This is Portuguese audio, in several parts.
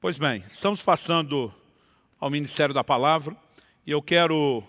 Pois bem, estamos passando ao Ministério da Palavra e eu quero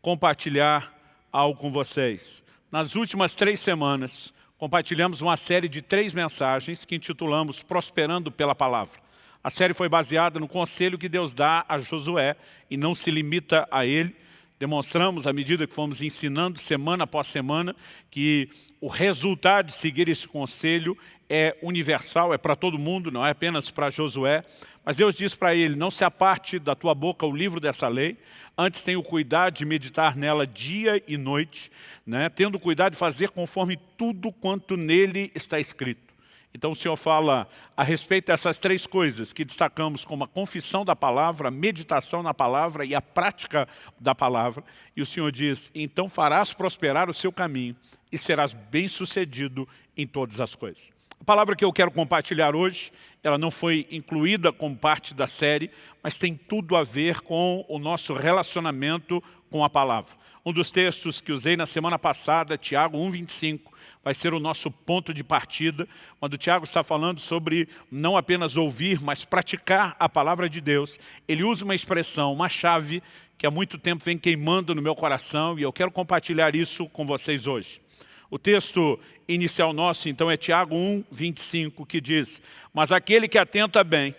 compartilhar algo com vocês. Nas últimas 3 semanas, compartilhamos uma série de 3 mensagens que intitulamos Prosperando pela Palavra. A série foi baseada no conselho que Deus dá a Josué e não se limita a ele. Demonstramos, à medida que fomos ensinando semana após semana, que o resultado de seguir esse conselho é universal, é para todo mundo, não é apenas para Josué. Mas Deus diz para ele, não se aparte da tua boca o livro dessa lei, antes tenha o cuidado de meditar nela dia e noite, tendo cuidado de fazer conforme tudo quanto nele está escrito. Então o Senhor fala a respeito dessas 3 coisas que destacamos como a confissão da palavra, a meditação na palavra e a prática da palavra. E o Senhor diz, então farás prosperar o seu caminho e serás bem-sucedido em todas as coisas. A palavra que eu quero compartilhar hoje, ela não foi incluída como parte da série, mas tem tudo a ver com o nosso relacionamento com a palavra. Um dos textos que usei na semana passada, Tiago 1,25, vai ser o nosso ponto de partida, quando Tiago está falando sobre não apenas ouvir, mas praticar a palavra de Deus. Ele usa uma expressão, uma chave, que há muito tempo vem queimando no meu coração, e eu quero compartilhar isso com vocês hoje. O texto inicial nosso, então, é Tiago 1,25, que diz, mas aquele que atenta bem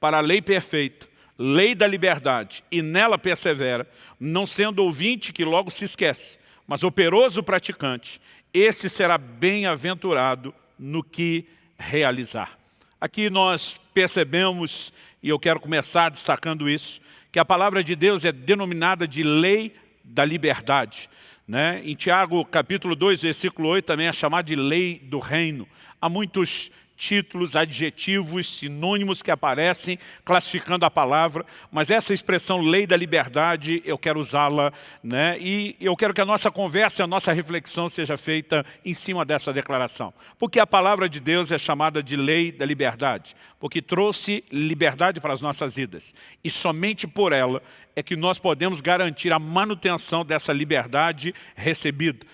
para a lei perfeita, lei da liberdade, e nela persevera, não sendo ouvinte que logo se esquece, mas operoso praticante, esse será bem-aventurado no que realizar. Aqui nós percebemos, e eu quero começar destacando isso, que a palavra de Deus é denominada de lei da liberdade. Em Tiago capítulo 2, versículo 8, também é chamado de lei do reino. Há muitos títulos, adjetivos, sinônimos que aparecem classificando a palavra, mas essa expressão lei da liberdade, eu quero usá-la, e eu quero que a nossa conversa, a nossa reflexão seja feita em cima dessa declaração. Porque a palavra de Deus é chamada de lei da liberdade, porque trouxe liberdade para as nossas vidas, e somente por ela é que nós podemos garantir a manutenção dessa liberdade recebida.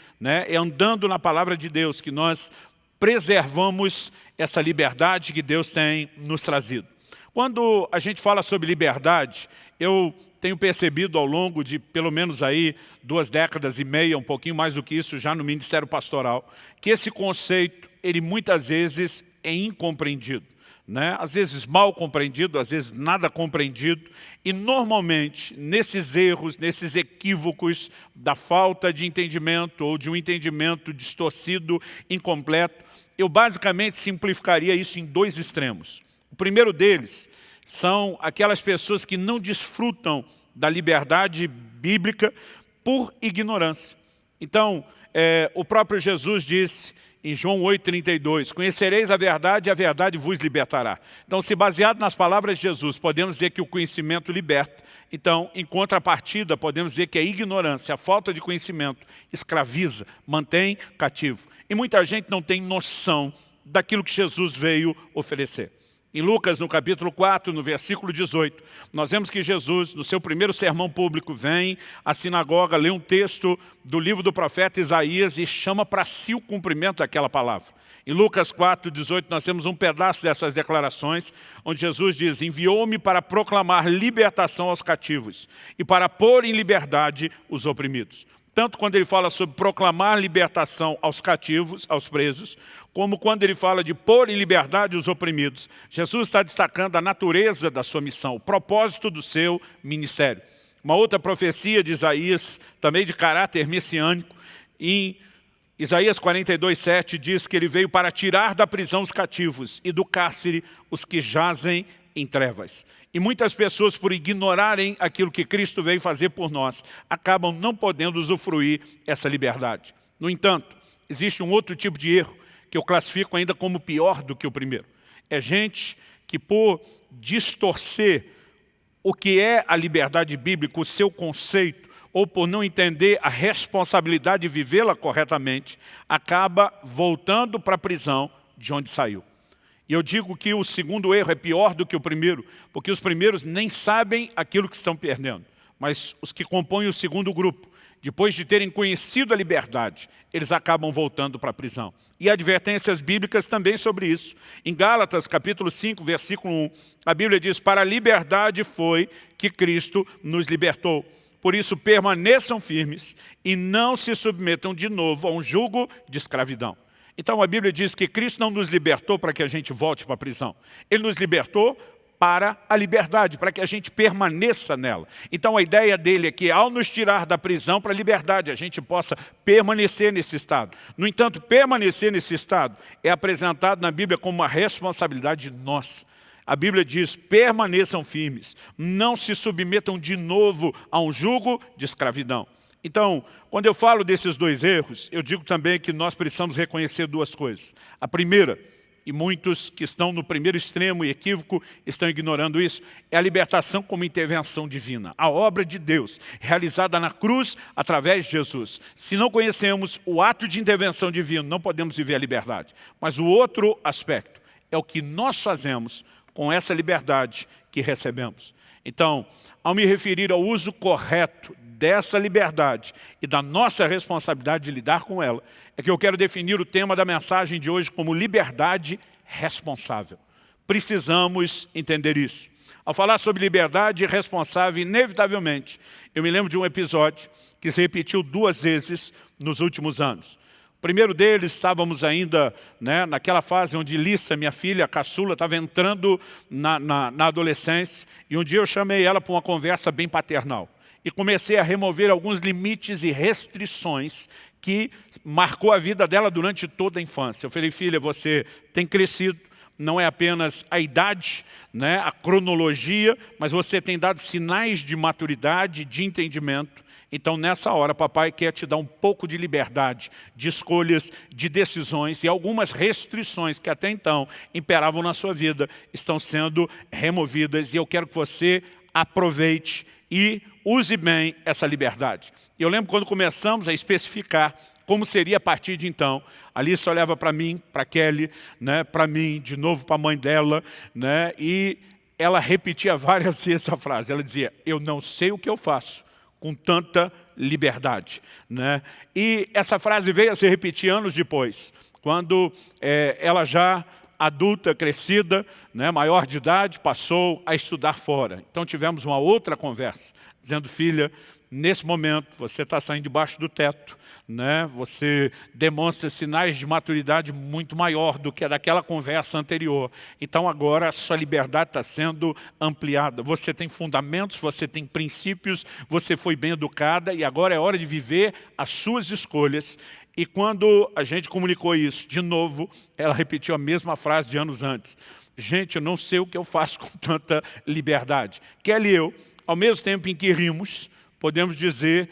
É andando na palavra de Deus que nós preservamos essa liberdade que Deus tem nos trazido. Quando a gente fala sobre liberdade, eu tenho percebido ao longo de pelo menos aí 2 décadas e meia, um pouquinho mais do que isso já no Ministério Pastoral, que esse conceito, ele muitas vezes é incompreendido. Às vezes mal compreendido, às vezes nada compreendido, e normalmente nesses erros, nesses equívocos da falta de entendimento ou de um entendimento distorcido, incompleto, eu basicamente simplificaria isso em 2 extremos. O primeiro deles são aquelas pessoas que não desfrutam da liberdade bíblica por ignorância. Então, o próprio Jesus disse em João 8,32, conhecereis a verdade e a verdade vos libertará. Então, se baseado nas palavras de Jesus, podemos dizer que o conhecimento liberta. Então, em contrapartida, podemos dizer que a ignorância, a falta de conhecimento, escraviza, mantém cativo. E muita gente não tem noção daquilo que Jesus veio oferecer. Em Lucas, no capítulo 4, no versículo 18, nós vemos que Jesus, no seu primeiro sermão público, vem à sinagoga, lê um texto do livro do profeta Isaías e chama para si o cumprimento daquela palavra. Em Lucas 4, 18, nós temos um pedaço dessas declarações, onde Jesus diz, enviou-me para proclamar libertação aos cativos e para pôr em liberdade os oprimidos. Tanto quando ele fala sobre proclamar libertação aos cativos, aos presos, como quando ele fala de pôr em liberdade os oprimidos. Jesus está destacando a natureza da sua missão, o propósito do seu ministério. Uma outra profecia de Isaías, também de caráter messiânico, em Isaías 42:7 diz que ele veio para tirar da prisão os cativos e do cárcere os que jazem em trevas. E muitas pessoas, por ignorarem aquilo que Cristo veio fazer por nós, acabam não podendo usufruir essa liberdade. No entanto, existe um outro tipo de erro que eu classifico ainda como pior do que o primeiro. É gente que, por distorcer o que é a liberdade bíblica, o seu conceito, ou por não entender a responsabilidade de vivê-la corretamente, acaba voltando para a prisão de onde saiu. E eu digo que o segundo erro é pior do que o primeiro, porque os primeiros nem sabem aquilo que estão perdendo. Mas os que compõem o segundo grupo depois de terem conhecido a liberdade, eles acabam voltando para a prisão. E advertências bíblicas também sobre isso. Em Gálatas, capítulo 5, versículo 1, a Bíblia diz: para a liberdade foi que Cristo nos libertou. Por isso permaneçam firmes e não se submetam de novo a um jugo de escravidão. Então a Bíblia diz que Cristo não nos libertou para que a gente volte para a prisão. Ele nos libertou para a liberdade, para que a gente permaneça nela. Então a ideia dele é que ao nos tirar da prisão para a liberdade, a gente possa permanecer nesse estado. No entanto, permanecer nesse estado é apresentado na Bíblia como uma responsabilidade nossa. A Bíblia diz: permaneçam firmes, não se submetam de novo a um jugo de escravidão. Então, quando eu falo desses dois erros, eu digo também que nós precisamos reconhecer duas coisas. A primeira, e muitos que estão no primeiro extremo e equívoco estão ignorando isso, é a libertação como intervenção divina. A obra de Deus, realizada na cruz através de Jesus. Se não conhecemos o ato de intervenção divina, não podemos viver a liberdade. Mas o outro aspecto é o que nós fazemos com essa liberdade que recebemos. Então, ao me referir ao uso correto dessa liberdade e da nossa responsabilidade de lidar com ela, é que eu quero definir o tema da mensagem de hoje como liberdade responsável. Precisamos entender isso. Ao falar sobre liberdade responsável, inevitavelmente, eu me lembro de um episódio que se repetiu 2 vezes nos últimos anos. O primeiro deles, estávamos ainda naquela fase onde Lissa, minha filha, a caçula, estava entrando na adolescência, e um dia eu chamei ela para uma conversa bem paternal. E comecei a remover alguns limites e restrições que marcou a vida dela durante toda a infância. Eu falei: filha, você tem crescido, não é apenas a idade, a cronologia, mas você tem dado sinais de maturidade, de entendimento. Então, nessa hora, papai quer te dar um pouco de liberdade, de escolhas, de decisões, e algumas restrições que até então imperavam na sua vida estão sendo removidas, e eu quero que você aproveite e use bem essa liberdade. Eu lembro quando começamos a especificar como seria a partir de então. A Alice olhava para mim, para Kelly, para mim, de novo para a mãe dela, e ela repetia várias vezes a frase. Ela dizia: eu não sei o que eu faço com tanta liberdade. E essa frase veio a se repetir anos depois, quando ela já adulta, crescida, maior de idade, passou a estudar fora. Então tivemos uma outra conversa, dizendo: filha, nesse momento você está saindo debaixo do teto, você demonstra sinais de maturidade muito maior do que a daquela conversa anterior. Então agora a sua liberdade está sendo ampliada. Você tem fundamentos, você tem princípios, você foi bem educada e agora é hora de viver as suas escolhas. E quando a gente comunicou isso, de novo, ela repetiu a mesma frase de anos antes: gente, eu não sei o que eu faço com tanta liberdade. Kelly e eu, ao mesmo tempo em que rimos, podemos dizer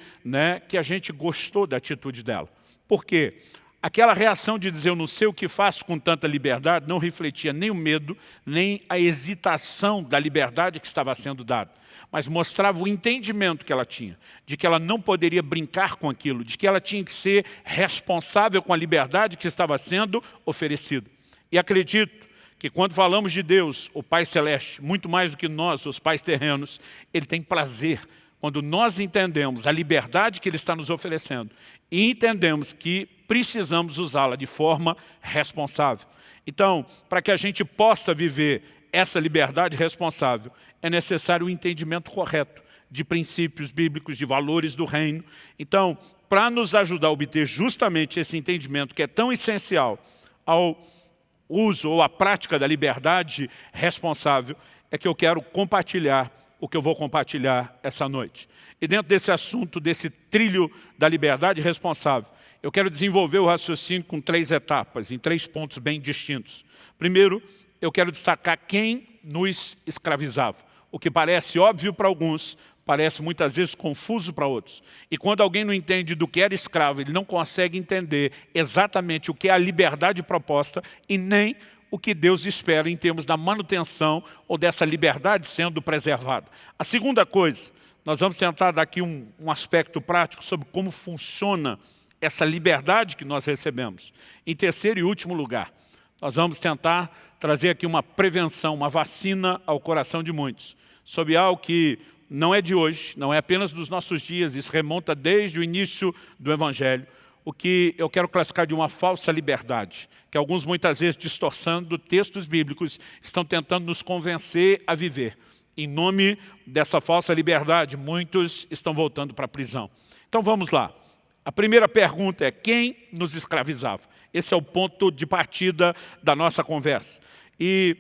que a gente gostou da atitude dela. Por quê? Aquela reação de dizer eu não sei o que faço com tanta liberdade não refletia nem o medo, nem a hesitação da liberdade que estava sendo dada, mas mostrava o entendimento que ela tinha, de que ela não poderia brincar com aquilo, de que ela tinha que ser responsável com a liberdade que estava sendo oferecida. E acredito que quando falamos de Deus, o Pai Celeste, muito mais do que nós, os pais terrenos, Ele tem prazer quando nós entendemos a liberdade que Ele está nos oferecendo e entendemos que precisamos usá-la de forma responsável. Então, para que a gente possa viver essa liberdade responsável, é necessário o entendimento correto de princípios bíblicos, de valores do reino. Então, para nos ajudar a obter justamente esse entendimento que é tão essencial ao uso ou à prática da liberdade responsável, é que eu quero compartilhar o que eu vou compartilhar essa noite. E dentro desse assunto, desse trilho da liberdade responsável, eu quero desenvolver o raciocínio com 3 etapas, em 3 pontos bem distintos. Primeiro, eu quero destacar quem nos escravizava. O que parece óbvio para alguns, parece muitas vezes confuso para outros. E quando alguém não entende do que era escravo, ele não consegue entender exatamente o que é a liberdade proposta e nem o que Deus espera em termos da manutenção ou dessa liberdade sendo preservada. A segunda coisa, nós vamos tentar dar aqui um aspecto prático sobre como funciona essa liberdade que nós recebemos. Em terceiro e último lugar, nós vamos tentar trazer aqui uma prevenção, uma vacina ao coração de muitos, sobre algo que não é de hoje, não é apenas dos nossos dias, isso remonta desde o início do Evangelho, o que eu quero classificar de uma falsa liberdade, que alguns muitas vezes distorcendo textos bíblicos estão tentando nos convencer a viver. Em nome dessa falsa liberdade, muitos estão voltando para a prisão. Então vamos lá. A primeira pergunta é: quem nos escravizava? Esse é o ponto de partida da nossa conversa. E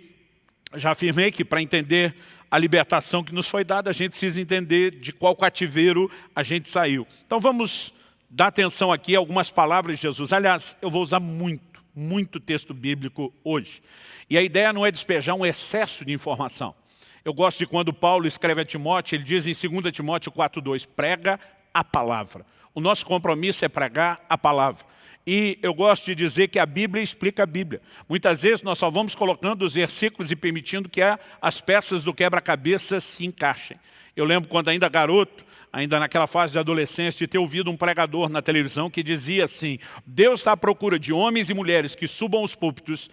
já afirmei que para entender a libertação que nos foi dada, a gente precisa entender de qual cativeiro a gente saiu. Então vamos dar atenção aqui a algumas palavras de Jesus. Aliás, eu vou usar muito texto bíblico hoje. E a ideia não é despejar um excesso de informação. Eu gosto de quando Paulo escreve a Timóteo, ele diz em 2 Timóteo 4,2, prega a palavra. O nosso compromisso é pregar a palavra. E eu gosto de dizer que a Bíblia explica a Bíblia. Muitas vezes nós só vamos colocando os versículos e permitindo que as peças do quebra-cabeça se encaixem. Eu lembro quando ainda garoto, ainda naquela fase de adolescência, de ter ouvido um pregador na televisão que dizia assim: Deus está à procura de homens e mulheres que subam os púlpitos,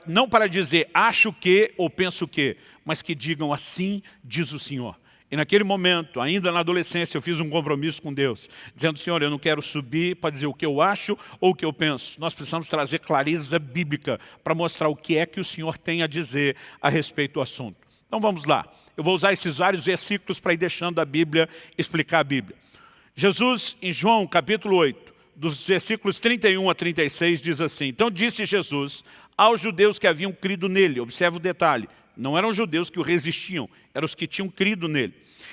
não para dizer acho que ou penso que, mas que digam assim diz o Senhor. E naquele momento, ainda na adolescência, eu fiz um compromisso com Deus, dizendo: Senhor, eu não quero subir para dizer o que eu acho ou o que eu penso. Nós precisamos trazer clareza bíblica para mostrar o que é que o Senhor tem a dizer a respeito do assunto. Então vamos lá. Eu vou usar esses vários versículos para ir deixando a Bíblia explicar a Bíblia. Jesus, em João capítulo 8, dos versículos 31 a 36, diz assim: então disse Jesus aos judeus que haviam crido nele, observe o detalhe, não eram judeus que o resistiam, eram os que tinham crido nele.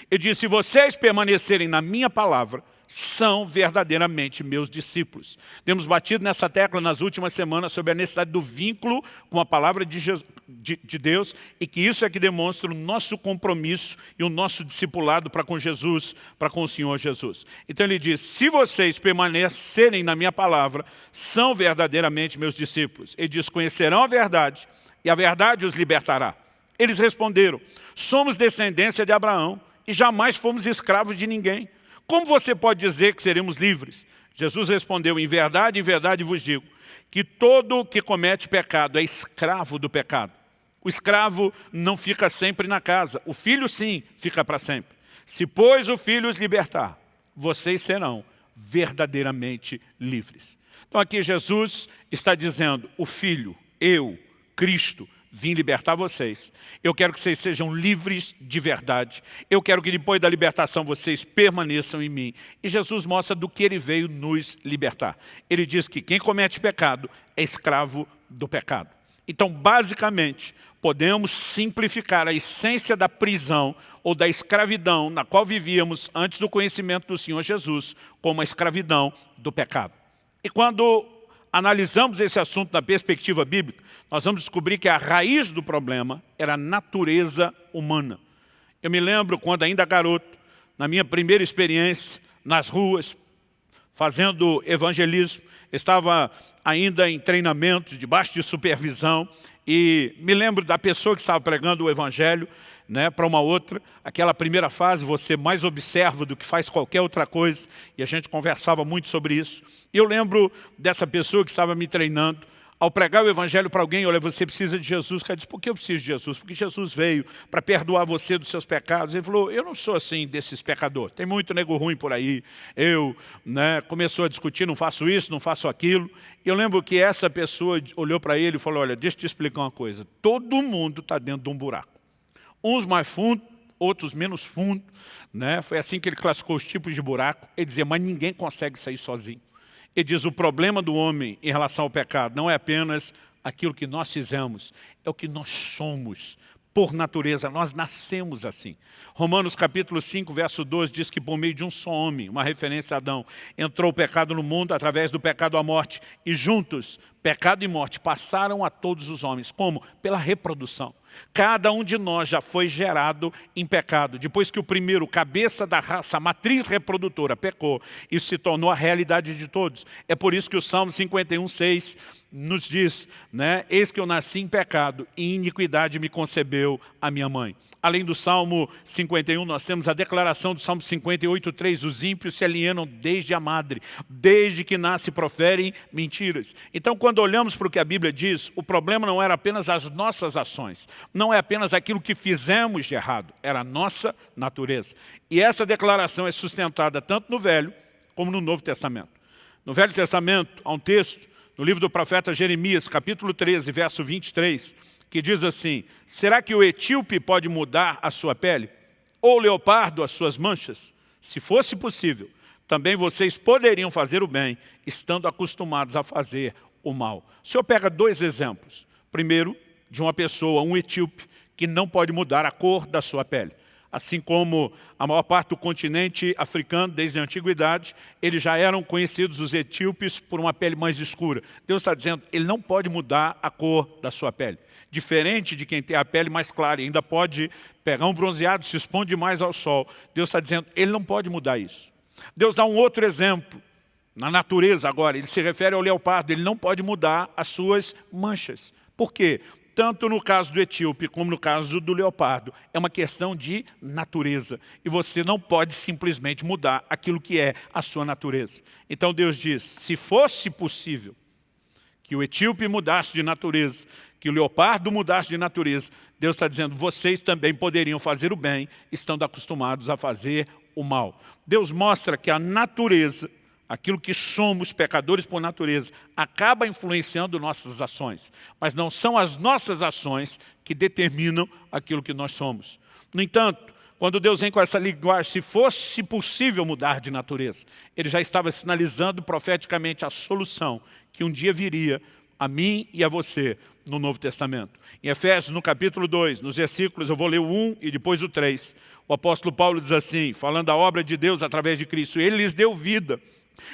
Ele disse: se vocês permanecerem na minha palavra, são verdadeiramente meus discípulos. Temos batido nessa tecla nas últimas semanas sobre a necessidade do vínculo com a palavra de Deus, e que isso é que demonstra o nosso compromisso e o nosso discipulado para com Jesus, para com o Senhor Jesus. Então ele diz: se vocês permanecerem na minha palavra, são verdadeiramente meus discípulos. Ele diz: conhecerão a verdade e a verdade os libertará. Eles responderam: somos descendência de Abraão e jamais fomos escravos de ninguém. Como você pode dizer que seremos livres? Jesus respondeu: em verdade vos digo, que todo que comete pecado é escravo do pecado. O escravo não fica sempre na casa, o filho sim fica para sempre. Se, pois, o filho os libertar, vocês serão verdadeiramente livres. Então aqui Jesus está dizendo: o filho, eu, Cristo, vim libertar vocês. Eu quero que vocês sejam livres de verdade. Eu quero que depois da libertação vocês permaneçam em mim. E Jesus mostra do que ele veio nos libertar. Ele diz que quem comete pecado é escravo do pecado. Então, basicamente, podemos simplificar a essência da prisão ou da escravidão na qual vivíamos antes do conhecimento do Senhor Jesus como a escravidão do pecado. E quando analisamos esse assunto na perspectiva bíblica, nós vamos descobrir que a raiz do problema era a natureza humana. Eu me lembro quando ainda garoto, na minha primeira experiência nas ruas, fazendo evangelismo, estava ainda em treinamento, debaixo de supervisão, e me lembro da pessoa que estava pregando o evangelho, para uma outra. Aquela primeira fase você mais observa do que faz qualquer outra coisa, e a gente conversava muito sobre isso. E eu lembro dessa pessoa que estava me treinando, ao pregar o evangelho para alguém: olha, você precisa de Jesus. O cara disse: por que eu preciso de Jesus? Porque Jesus veio para perdoar você dos seus pecados. Ele falou: eu não sou assim desses pecadores, tem muito nego ruim por aí. Começou a discutir: não faço isso, não faço aquilo. E eu lembro que essa pessoa olhou para ele e falou: olha, deixa eu te explicar uma coisa, todo mundo está dentro de um buraco. Uns mais fundo, outros menos fundo. Foi assim que ele classificou os tipos de buraco. Ele dizia: mas ninguém consegue sair sozinho. Ele diz: o problema do homem em relação ao pecado não é apenas aquilo que nós fizemos, é o que nós somos. Por natureza, nós nascemos assim. Romanos capítulo 5, verso 12, diz que por meio de um só homem, uma referência a Adão, entrou o pecado no mundo através do pecado à morte. E juntos, pecado e morte passaram a todos os homens. Como? Pela reprodução. Cada um de nós já foi gerado em pecado. Depois que o primeiro, cabeça da raça, a matriz reprodutora, pecou, isso se tornou a realidade de todos. É por isso que o Salmo 51, 6 nos diz, eis que eu nasci em pecado e em iniquidade me concebeu a minha mãe. Além do Salmo 51, nós temos a declaração do Salmo 58, 3, os ímpios se alienam desde a madre, desde que nasce proferem mentiras. Então, quando olhamos para o que a Bíblia diz, o problema não era apenas as nossas ações. Não é apenas aquilo que fizemos de errado, era a nossa natureza. E essa declaração é sustentada tanto no Velho como no Novo Testamento. No Velho Testamento, há um texto, no livro do profeta Jeremias, capítulo 13, verso 23, que diz assim: será que o etíope pode mudar a sua pele? Ou o leopardo as suas manchas? Se fosse possível, também vocês poderiam fazer o bem, estando acostumados a fazer o mal. O Senhor pega dois exemplos. Primeiro, de uma pessoa, um etíope, que não pode mudar a cor da sua pele. Assim como a maior parte do continente africano, desde a antiguidade, eles já eram conhecidos, os etíopes, por uma pele mais escura. Deus está dizendo, ele não pode mudar a cor da sua pele. Diferente de quem tem a pele mais clara e ainda pode pegar um bronzeado, se expõe mais ao sol. Deus está dizendo, ele não pode mudar isso. Deus dá um outro exemplo, na natureza agora, ele se refere ao leopardo, ele não pode mudar as suas manchas. Por quê? Tanto no caso do etíope como no caso do leopardo, é uma questão de natureza. E você não pode simplesmente mudar aquilo que é a sua natureza. Então Deus diz, se fosse possível que o etíope mudasse de natureza, que o leopardo mudasse de natureza, Deus está dizendo, vocês também poderiam fazer o bem, estando acostumados a fazer o mal. Deus mostra que a natureza, aquilo que somos, pecadores por natureza, acaba influenciando nossas ações. Mas não são as nossas ações que determinam aquilo que nós somos. No entanto, quando Deus vem com essa linguagem, se fosse possível mudar de natureza, Ele já estava sinalizando profeticamente a solução que um dia viria a mim e a você no Novo Testamento. Em Efésios, no capítulo 2, nos versículos, eu vou ler o 1 e depois o 3, o apóstolo Paulo diz assim, falando da obra de Deus através de Cristo, Ele lhes deu vida,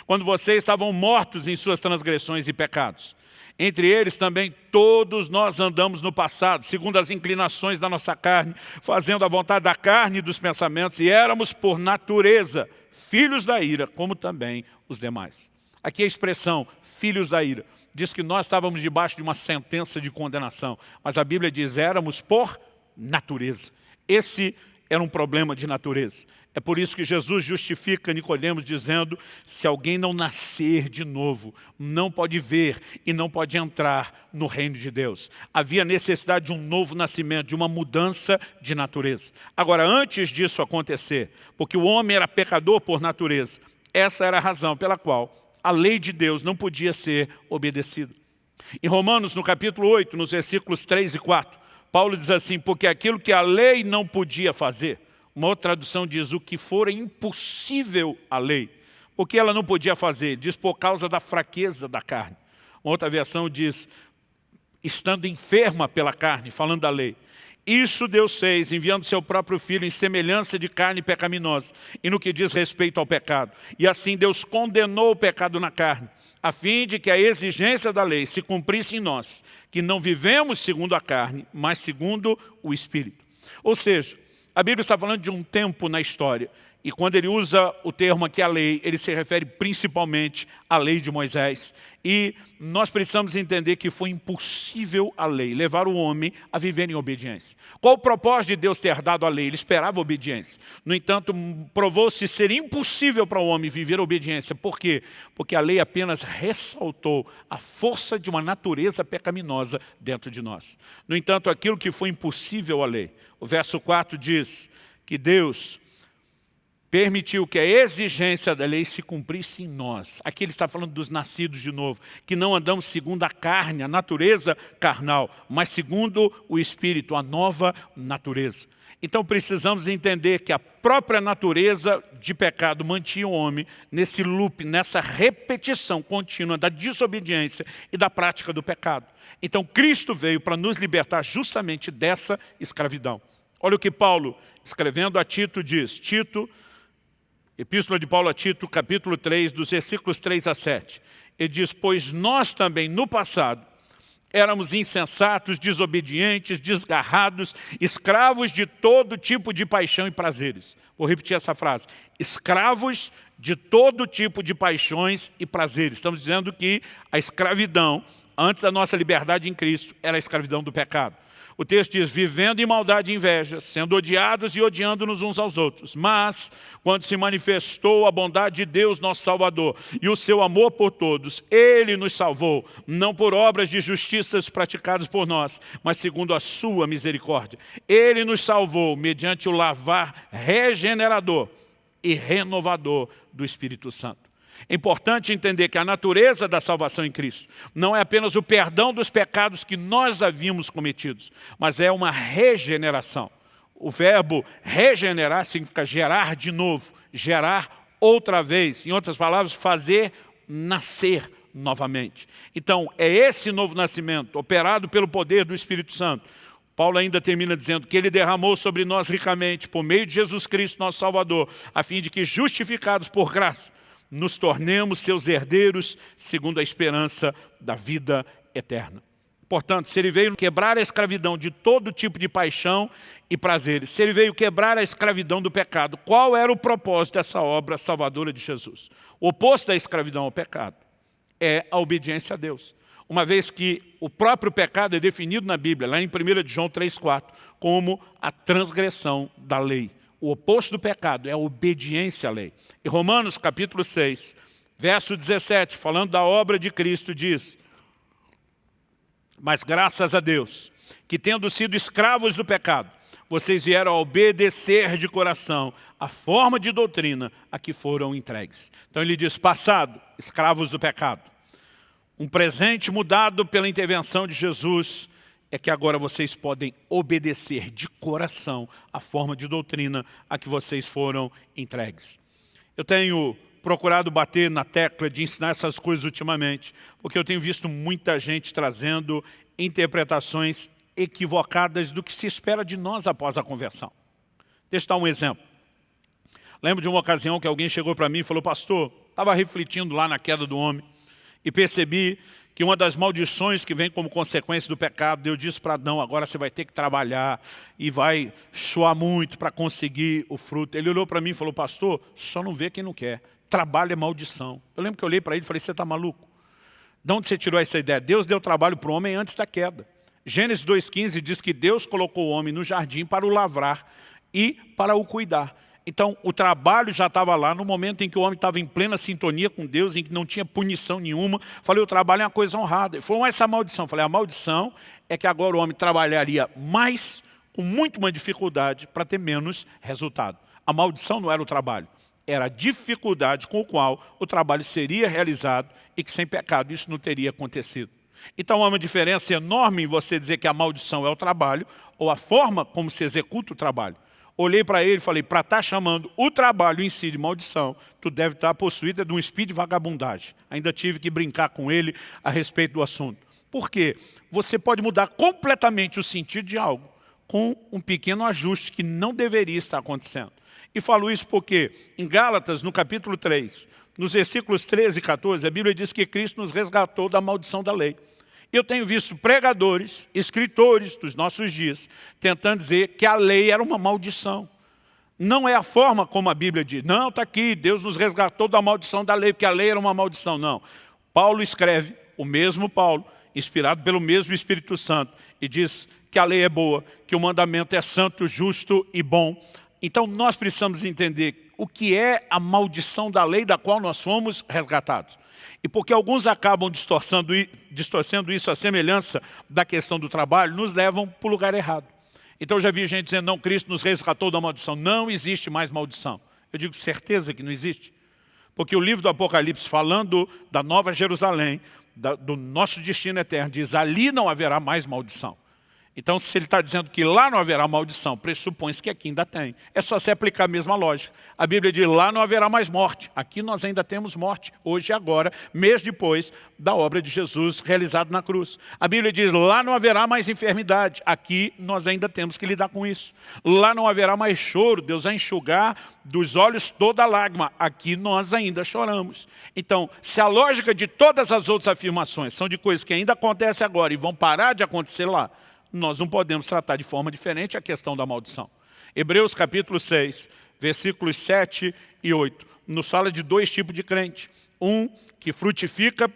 quando vocês estavam mortos em suas transgressões e pecados. Entre eles também todos nós andamos no passado, segundo as inclinações da nossa carne, fazendo a vontade da carne e dos pensamentos, e éramos por natureza filhos da ira, como também os demais. Aqui a expressão filhos da ira diz que nós estávamos debaixo de uma sentença de condenação, mas a Bíblia diz éramos por natureza. Esse era um problema de natureza. É por isso que Jesus justifica Nicodemos dizendo, se alguém não nascer de novo, não pode ver e não pode entrar no reino de Deus. Havia necessidade de um novo nascimento, de uma mudança de natureza. Agora, antes disso acontecer, porque o homem era pecador por natureza, essa era a razão pela qual a lei de Deus não podia ser obedecida. Em Romanos, no capítulo 8, nos versículos 3 e 4, Paulo diz assim, porque aquilo que a lei não podia fazer, uma outra tradução diz, o que for impossível à lei. O que ela não podia fazer? Diz, por causa da fraqueza da carne. Uma outra versão diz, estando enferma pela carne, falando da lei. Isso Deus fez, enviando seu próprio Filho em semelhança de carne pecaminosa, e no que diz respeito ao pecado. E assim Deus condenou o pecado na carne, a fim de que a exigência da lei se cumprisse em nós, que não vivemos segundo a carne, mas segundo o Espírito. Ou seja, a Bíblia está falando de um tempo na história, e quando ele usa o termo aqui, a lei, ele se refere principalmente à lei de Moisés. E nós precisamos entender que foi impossível a lei levar o homem a viver em obediência. Qual o propósito de Deus ter dado a lei? Ele esperava obediência. No entanto, provou-se ser impossível para o homem viver a obediência. Por quê? Porque a lei apenas ressaltou a força de uma natureza pecaminosa dentro de nós. No entanto, aquilo que foi impossível à lei, o verso 4 diz que Deus permitiu que a exigência da lei se cumprisse em nós. Aqui ele está falando dos nascidos de novo, que não andamos segundo a carne, a natureza carnal, mas segundo o Espírito, a nova natureza. Então precisamos entender que a própria natureza de pecado mantinha o homem nesse loop, nessa repetição contínua da desobediência e da prática do pecado. Então Cristo veio para nos libertar justamente dessa escravidão. Olha o que Paulo, escrevendo a Tito, diz. Tito, Epístola de Paulo a Tito, capítulo 3, dos versículos 3 a 7. Ele diz, pois nós também no passado éramos insensatos, desobedientes, desgarrados, escravos de todo tipo de paixão e prazeres. Vou repetir essa frase. Escravos de todo tipo de paixões e prazeres. Estamos dizendo que a escravidão, antes da nossa liberdade em Cristo, era a escravidão do pecado. O texto diz, vivendo em maldade e inveja, sendo odiados e odiando-nos uns aos outros. Mas, quando se manifestou a bondade de Deus, nosso Salvador, e o seu amor por todos, Ele nos salvou, não por obras de justiças praticadas por nós, mas segundo a sua misericórdia. Ele nos salvou mediante o lavar regenerador e renovador do Espírito Santo. É importante entender que a natureza da salvação em Cristo não é apenas o perdão dos pecados que nós havíamos cometidos, mas é uma regeneração. O verbo regenerar significa gerar de novo, gerar outra vez. Em outras palavras, fazer nascer novamente. Então, é esse novo nascimento, operado pelo poder do Espírito Santo. Paulo ainda termina dizendo que Ele derramou sobre nós ricamente, por meio de Jesus Cristo, nosso Salvador, a fim de que, justificados por graça, nos tornemos seus herdeiros segundo a esperança da vida eterna. Portanto, se Ele veio quebrar a escravidão de todo tipo de paixão e prazeres, se Ele veio quebrar a escravidão do pecado, qual era o propósito dessa obra salvadora de Jesus? O oposto da escravidão ao pecado é a obediência a Deus. Uma vez que o próprio pecado é definido na Bíblia, lá em 1 João 3,4, como a transgressão da lei. O oposto do pecado é a obediência à lei. E Romanos capítulo 6, verso 17, falando da obra de Cristo, diz: mas graças a Deus, que tendo sido escravos do pecado, vocês vieram a obedecer de coração a forma de doutrina a que foram entregues. Então ele diz, passado, escravos do pecado. Um presente mudado pela intervenção de Jesus é que agora vocês podem obedecer de coração a forma de doutrina a que vocês foram entregues. Eu tenho procurado bater na tecla de ensinar essas coisas ultimamente, porque eu tenho visto muita gente trazendo interpretações equivocadas do que se espera de nós após a conversão. Deixa eu dar um exemplo. Lembro de uma ocasião que alguém chegou para mim e falou, pastor, estava refletindo lá na queda do homem e percebi que uma das maldições que vem como consequência do pecado, Deus disse para Adão, agora você vai ter que trabalhar e vai suar muito para conseguir o fruto. Ele olhou para mim e falou, pastor, só não vê quem não quer. Trabalho é maldição. Eu lembro que eu olhei para ele e falei, você está maluco? De onde você tirou essa ideia? Deus deu trabalho para o homem antes da queda. Gênesis 2,15 diz que Deus colocou o homem no jardim para o lavrar e para o cuidar. Então, o trabalho já estava lá no momento em que o homem estava em plena sintonia com Deus, em que não tinha punição nenhuma. Falei, o trabalho é uma coisa honrada. Ele falou, essa maldição. Falei, a maldição é que agora o homem trabalharia mais, com muito mais dificuldade, para ter menos resultado. A maldição não era o trabalho, era a dificuldade com a qual o trabalho seria realizado e que sem pecado isso não teria acontecido. Então há uma diferença enorme em você dizer que a maldição é o trabalho ou a forma como se executa o trabalho. Olhei para ele e falei, para estar chamando o trabalho em si de maldição, tu deve estar possuída de um espírito de vagabundagem. Ainda tive que brincar com ele a respeito do assunto. Por quê? Você pode mudar completamente o sentido de algo com um pequeno ajuste que não deveria estar acontecendo. E falo isso porque em Gálatas, no capítulo 3, nos versículos 13 e 14, a Bíblia diz que Cristo nos resgatou da maldição da lei. Eu tenho visto pregadores, escritores dos nossos dias, tentando dizer que a lei era uma maldição. Não é a forma como a Bíblia diz. Não, está aqui, Deus nos resgatou da maldição da lei, porque a lei era uma maldição. Não. Paulo escreve, o mesmo Paulo, inspirado pelo mesmo Espírito Santo, e diz que a lei é boa, que o mandamento é santo, justo e bom. Então nós precisamos entender o que é a maldição da lei da qual nós fomos resgatados. E porque alguns acabam distorcendo isso à semelhança da questão do trabalho, nos levam para o lugar errado. Então eu já vi gente dizendo, não, Cristo nos resgatou da maldição. Não existe mais maldição. Eu digo, certeza que não existe. Porque o livro do Apocalipse, falando da Nova Jerusalém, do nosso destino eterno, diz, ali não haverá mais maldição. Então, se ele está dizendo que lá não haverá maldição, pressupõe-se que aqui ainda tem. É só se aplicar a mesma lógica. A Bíblia diz, lá não haverá mais morte. Aqui nós ainda temos morte, hoje e agora, mês depois da obra de Jesus realizada na cruz. A Bíblia diz, lá não haverá mais enfermidade. Aqui nós ainda temos que lidar com isso. Lá não haverá mais choro, Deus vai enxugar dos olhos toda a lágrima. Aqui nós ainda choramos. Então, se a lógica de todas as outras afirmações são de coisas que ainda acontecem agora e vão parar de acontecer lá, nós não podemos tratar de forma diferente a questão da maldição. Hebreus capítulo 6, versículos 7 e 8, nos fala de dois tipos de crente. Um que frutifica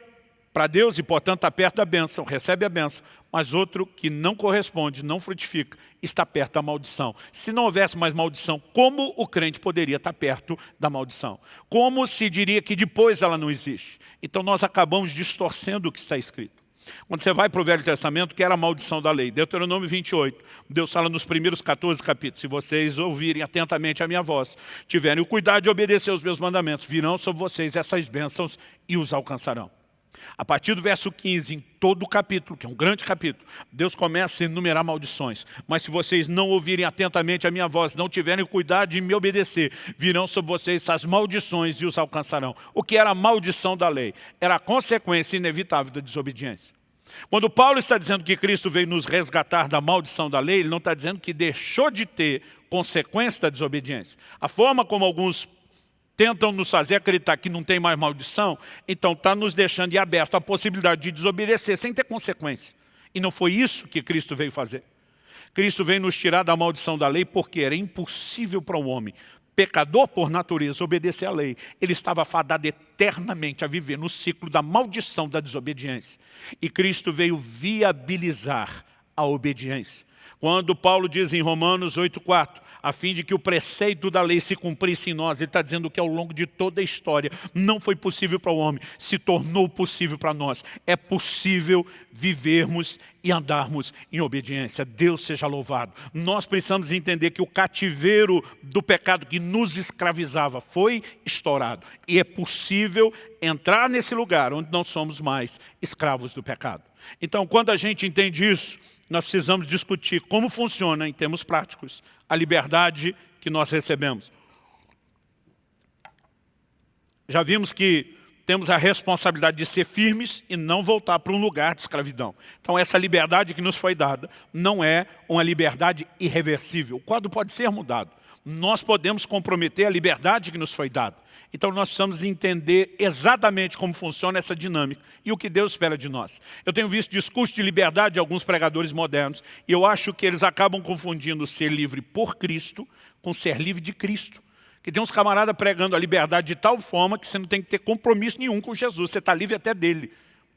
para Deus e, portanto, está perto da bênção, recebe a bênção. Mas outro que não corresponde, não frutifica, está perto da maldição. Se não houvesse mais maldição, como o crente poderia estar perto da maldição? Como se diria que depois ela não existe? Então nós acabamos distorcendo o que está escrito. Quando você vai para o Velho Testamento, que era a maldição da lei. Deuteronômio 28, Deus fala nos primeiros 14 capítulos: se vocês ouvirem atentamente a minha voz, tiverem o cuidado de obedecer aos meus mandamentos, virão sobre vocês essas bênçãos e os alcançarão. A partir do verso 15, em todo o capítulo, que é um grande capítulo, Deus começa a enumerar maldições. Mas se vocês não ouvirem atentamente a minha voz, não tiverem o cuidado de me obedecer, virão sobre vocês essas maldições e os alcançarão. O que era a maldição da lei? Era a consequência inevitável da desobediência. Quando Paulo está dizendo que Cristo veio nos resgatar da maldição da lei, ele não está dizendo que deixou de ter consequência da desobediência. A forma como alguns tentam nos fazer acreditar que não tem mais maldição, então está nos deixando aberto a possibilidade de desobedecer sem ter consequência. E não foi isso que Cristo veio fazer. Cristo veio nos tirar da maldição da lei porque era impossível para o homem, pecador por natureza, obedecer à lei. Ele estava fadado eternamente a viver no ciclo da maldição da desobediência. E Cristo veio viabilizar a obediência. Quando Paulo diz em Romanos 8,4, a fim de que o preceito da lei se cumprisse em nós, ele está dizendo que ao longo de toda a história não foi possível para o homem, se tornou possível para nós. É possível vivermos e andarmos em obediência. Deus seja louvado. Nós precisamos entender que o cativeiro do pecado que nos escravizava foi estourado. E é possível entrar nesse lugar onde não somos mais escravos do pecado. Então, quando a gente entende isso, nós precisamos discutir como funciona, em termos práticos, a liberdade que nós recebemos. Já vimos que temos a responsabilidade de ser firmes e não voltar para um lugar de escravidão. Então essa liberdade que nos foi dada não é uma liberdade irreversível. O quadro pode ser mudado. Nós podemos comprometer a liberdade que nos foi dada. Então nós precisamos entender exatamente como funciona essa dinâmica e o que Deus espera de nós. Eu tenho visto discurso de liberdade de alguns pregadores modernos e eu acho que eles acabam confundindo ser livre por Cristo com ser livre de Cristo. Que tem uns camaradas pregando a liberdade de tal forma que você não tem que ter compromisso nenhum com Jesus, você está livre até dele.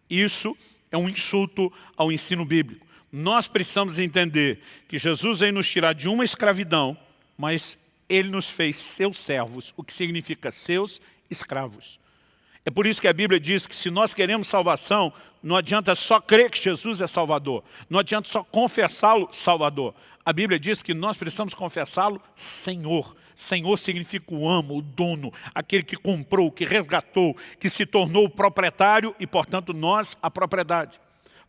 Isso é um insulto ao ensino bíblico. Nós precisamos entender que Jesus veio nos tirar de uma escravidão, mas Ele nos fez seus servos, o que significa seus escravos. É por isso que a Bíblia diz que se nós queremos salvação, não adianta só crer que Jesus é Salvador, não adianta só confessá-lo Salvador. A Bíblia diz que nós precisamos confessá-lo Senhor. Senhor significa o amo, o dono, aquele que comprou, que resgatou, que se tornou o proprietário e, portanto, nós a propriedade.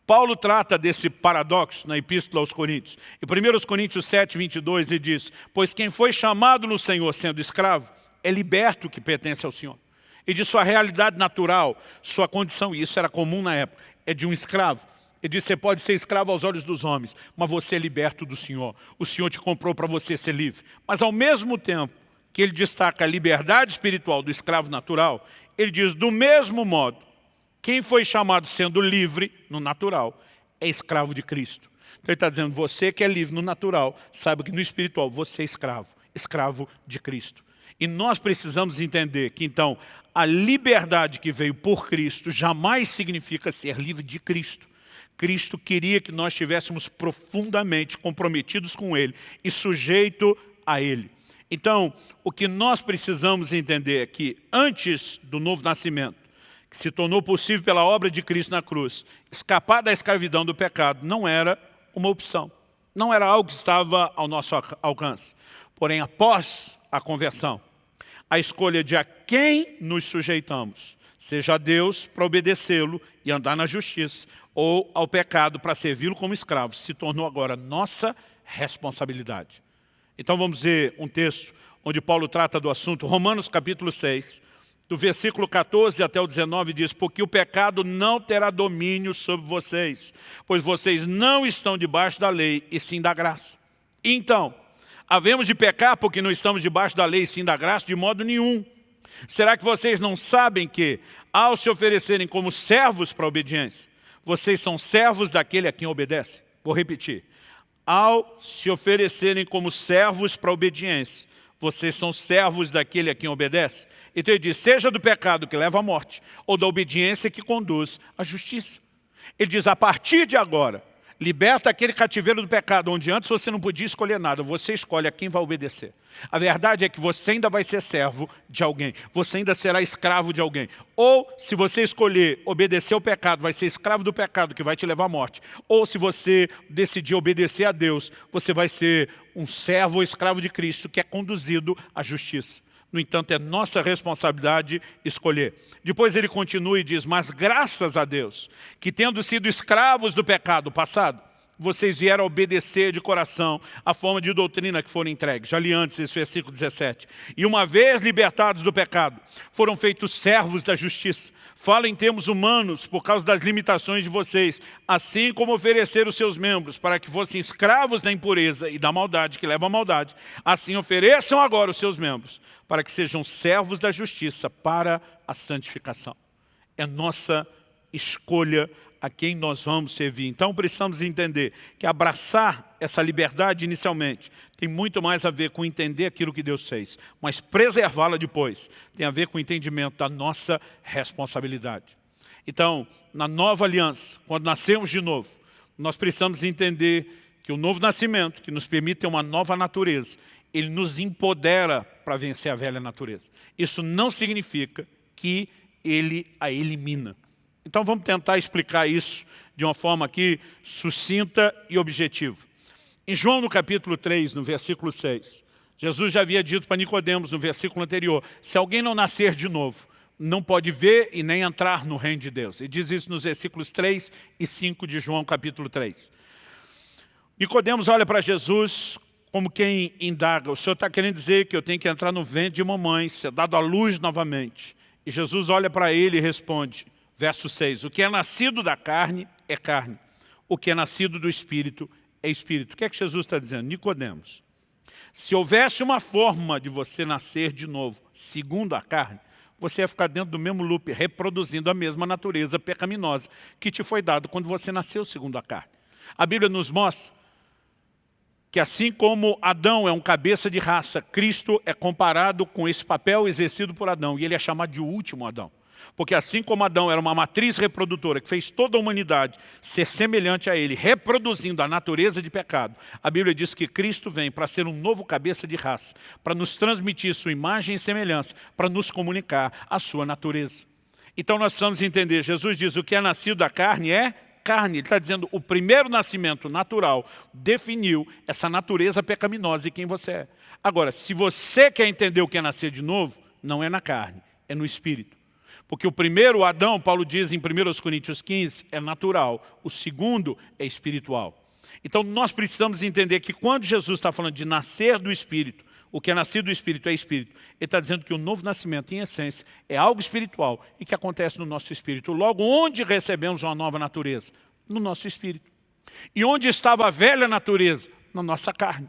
Paulo trata desse paradoxo na Epístola aos Coríntios. Em 1 Coríntios 7, 22, ele diz: pois quem foi chamado no Senhor sendo escravo, é liberto que pertence ao Senhor. E de sua realidade natural, sua condição, e isso era comum na época, é de um escravo. Ele diz: você pode ser escravo aos olhos dos homens, mas você é liberto do Senhor. O Senhor te comprou para você ser livre. Mas ao mesmo tempo que ele destaca a liberdade espiritual do escravo natural, ele diz: do mesmo modo, quem foi chamado sendo livre no natural é escravo de Cristo. Então ele está dizendo: você que é livre no natural, saiba que no espiritual você é escravo, escravo de Cristo. E nós precisamos entender que então a liberdade que veio por Cristo jamais significa ser livre de Cristo. Cristo queria que nós estivéssemos profundamente comprometidos com Ele e sujeito a Ele. Então, o que nós precisamos entender é que antes do novo nascimento, que se tornou possível pela obra de Cristo na cruz, escapar da escravidão do pecado não era uma opção. Não era algo que estava ao nosso alcance. Porém, após a conversão, a escolha de a quem nos sujeitamos, seja a Deus para obedecê-lo e andar na justiça, ou ao pecado para servi-lo como escravo, se tornou agora nossa responsabilidade. Então vamos ver um texto onde Paulo trata do assunto. Romanos capítulo 6, do versículo 14 até o 19 diz: porque o pecado não terá domínio sobre vocês, pois vocês não estão debaixo da lei e sim da graça. Então, havemos de pecar porque não estamos debaixo da lei e sim da graça? De modo nenhum. Será que vocês não sabem que, ao se oferecerem como servos para a obediência, vocês são servos daquele a quem obedece? Vou repetir. Ao se oferecerem como servos para a obediência, Vocês são servos daquele a quem obedece. Então ele diz, seja do pecado que leva à morte, ou da obediência que conduz à justiça. Ele diz, a partir de agora, liberta aquele cativeiro do pecado, onde antes você não podia escolher nada, você escolhe a quem vai obedecer. A verdade é que você ainda vai ser servo de alguém, você ainda será escravo de alguém. Ou, se você escolher obedecer ao pecado, vai ser escravo do pecado que vai te levar à morte. Ou, se você decidir obedecer a Deus, você vai ser um servo ou escravo de Cristo que é conduzido à justiça. No entanto, é nossa responsabilidade escolher. Depois ele continua e diz, mas graças a Deus, que tendo sido escravos do pecado passado, vocês vieram obedecer de coração a forma de doutrina que foram entregues. Já li antes esse versículo 17. E uma vez libertados do pecado, foram feitos servos da justiça. Fala em termos humanos por causa das limitações de vocês, assim como ofereceram os seus membros para que fossem escravos da impureza e da maldade que leva à maldade, assim ofereçam agora os seus membros para que sejam servos da justiça para a santificação. É nossa escolha a quem nós vamos servir. Então precisamos entender que abraçar essa liberdade inicialmente tem muito mais a ver com entender aquilo que Deus fez, mas preservá-la depois tem a ver com o entendimento da nossa responsabilidade. Então, na nova aliança, quando nascemos de novo, nós precisamos entender que o novo nascimento, que nos permite ter uma nova natureza, ele nos empodera para vencer a velha natureza. Isso não significa que ele a elimina. Então vamos tentar explicar isso de uma forma aqui sucinta e objetiva. Em João no capítulo 3, no versículo 6, Jesus já havia dito para Nicodemos no versículo anterior, se alguém não nascer de novo, não pode ver e nem entrar no reino de Deus. Ele diz isso nos versículos 3 e 5 de João capítulo 3. Nicodemos olha para Jesus como quem indaga, o Senhor está querendo dizer que eu tenho que entrar no ventre de mamãe, ser dado à luz novamente. E Jesus olha para ele e responde, verso 6, o que é nascido da carne é carne, o que é nascido do Espírito é Espírito. O que é que Jesus está dizendo? Nicodemos, se houvesse uma forma de você nascer de novo, segundo a carne, você ia ficar dentro do mesmo loop, reproduzindo a mesma natureza pecaminosa que te foi dada quando você nasceu segundo a carne. A Bíblia nos mostra que assim como Adão é um cabeça de raça, Cristo é comparado com esse papel exercido por Adão, e ele é chamado de último Adão. Porque assim como Adão era uma matriz reprodutora que fez toda a humanidade ser semelhante a ele, reproduzindo a natureza de pecado, a Bíblia diz que Cristo vem para ser um novo cabeça de raça, para nos transmitir sua imagem e semelhança, para nos comunicar a sua natureza. Então nós precisamos entender, Jesus diz, o que é nascido da carne é carne. Ele está dizendo, o primeiro nascimento natural definiu essa natureza pecaminosa e quem você é. Agora, se você quer entender o que é nascer de novo, não é na carne, é no Espírito. Porque o primeiro Adão, Paulo diz em 1 Coríntios 15, é natural. O segundo é espiritual. Então nós precisamos entender que quando Jesus está falando de nascer do Espírito, o que é nascido do Espírito é Espírito. Ele está dizendo que o novo nascimento, em essência, é algo espiritual e que acontece no nosso Espírito. Logo, onde recebemos uma nova natureza? No nosso Espírito. E onde estava a velha natureza? Na nossa carne.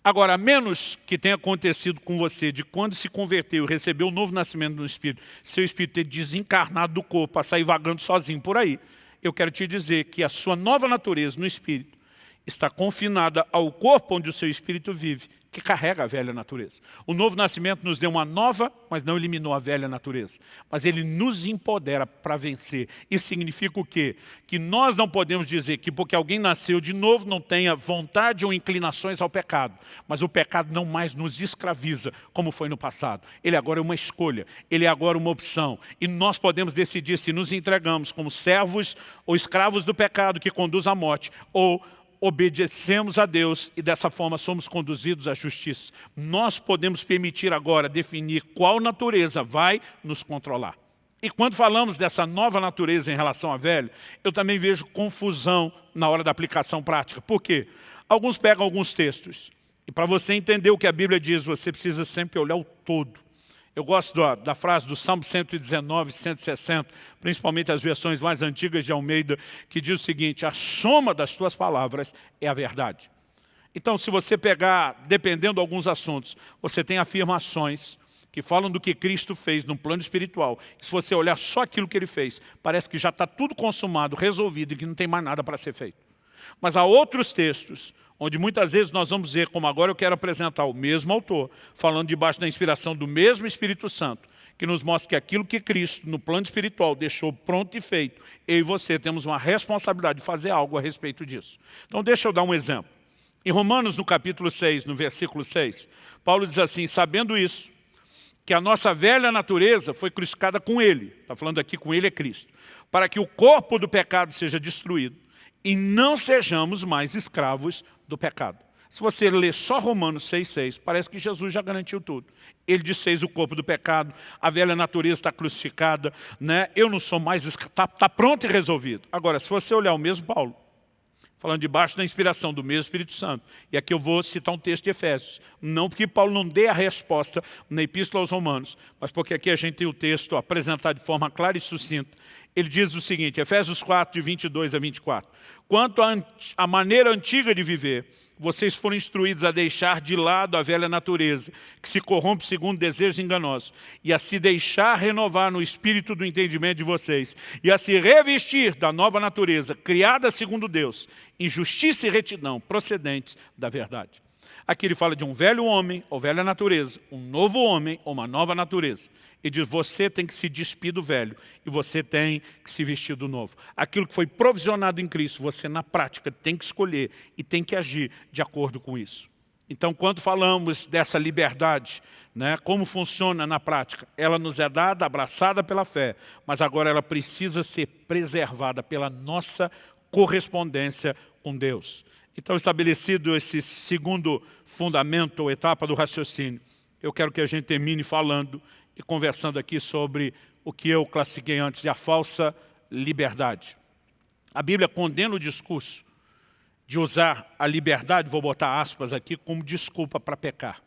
Agora, a menos que tenha acontecido com você de quando se converteu e recebeu o novo nascimento no Espírito, seu Espírito ter desencarnado do corpo para sair vagando sozinho por aí, eu quero te dizer que a sua nova natureza no Espírito está confinada ao corpo onde o seu Espírito vive, que carrega a velha natureza. O novo nascimento nos deu uma nova, mas não eliminou a velha natureza. Mas ele nos empodera para vencer. Isso significa o quê? Que nós não podemos dizer que porque alguém nasceu de novo não tenha vontade ou inclinações ao pecado. Mas o pecado não mais nos escraviza, como foi no passado. Ele agora é uma escolha, ele é agora uma opção. E nós podemos decidir se nos entregamos como servos ou escravos do pecado que conduz à morte, ou obedecemos a Deus e dessa forma somos conduzidos à justiça. Nós podemos permitir agora definir qual natureza vai nos controlar. E quando falamos dessa nova natureza em relação à velha, eu também vejo confusão na hora da aplicação prática. Por quê? Alguns pegam alguns textos e para você entender o que a Bíblia diz, você precisa sempre olhar o todo. Eu gosto da frase do Salmo 119, 160, principalmente as versões mais antigas de Almeida, que diz o seguinte, a soma das tuas palavras é a verdade. Então, se você pegar, dependendo de alguns assuntos, você tem afirmações que falam do que Cristo fez no plano espiritual. Se você olhar só aquilo que ele fez, parece que já está tudo consumado, resolvido e que não tem mais nada para ser feito. Mas há outros textos onde muitas vezes nós vamos ver, como agora eu quero apresentar o mesmo autor, falando debaixo da inspiração do mesmo Espírito Santo, que nos mostra que aquilo que Cristo, no plano espiritual, deixou pronto e feito, eu e você temos uma responsabilidade de fazer algo a respeito disso. Então deixa eu dar um exemplo. Em Romanos, no capítulo 6, no versículo 6, Paulo diz assim, sabendo isso, que a nossa velha natureza foi crucificada com Ele, está falando aqui com Ele é Cristo, para que o corpo do pecado seja destruído e não sejamos mais escravos do pecado. Se você ler só Romanos 6,6, parece que Jesus já garantiu tudo. Ele desfez o corpo do pecado, a velha natureza está crucificada, né? Eu não sou mais escravo, está pronto e resolvido. Agora, se você olhar o mesmo Paulo, falando debaixo da inspiração do mesmo Espírito Santo, e aqui eu vou citar um texto de Efésios, não porque Paulo não dê a resposta na Epístola aos Romanos, mas porque aqui a gente tem o texto apresentado de forma clara e sucinta. Ele diz o seguinte, Efésios 4, de 22 a 24. Quanto à maneira antiga de viver, vocês foram instruídos a deixar de lado a velha natureza, que se corrompe segundo desejos enganosos, e a se deixar renovar no espírito do entendimento de vocês, e a se revestir da nova natureza, criada segundo Deus, em justiça e retidão, procedentes da verdade. Aqui ele fala de um velho homem, ou velha natureza, um novo homem, ou uma nova natureza. E diz, você tem que se despir do velho, e você tem que se vestir do novo. Aquilo que foi provisionado em Cristo, você na prática tem que escolher e tem que agir de acordo com isso. Então, quando falamos dessa liberdade, né, como funciona na prática, ela nos é dada, abraçada pela fé, mas agora ela precisa ser preservada pela nossa correspondência com Deus. Então, estabelecido esse segundo fundamento ou etapa do raciocínio, eu quero que a gente termine falando e conversando aqui sobre o que eu classifiquei antes de a falsa liberdade. A Bíblia condena o discurso de usar a liberdade, vou botar aspas aqui, como desculpa para pecar.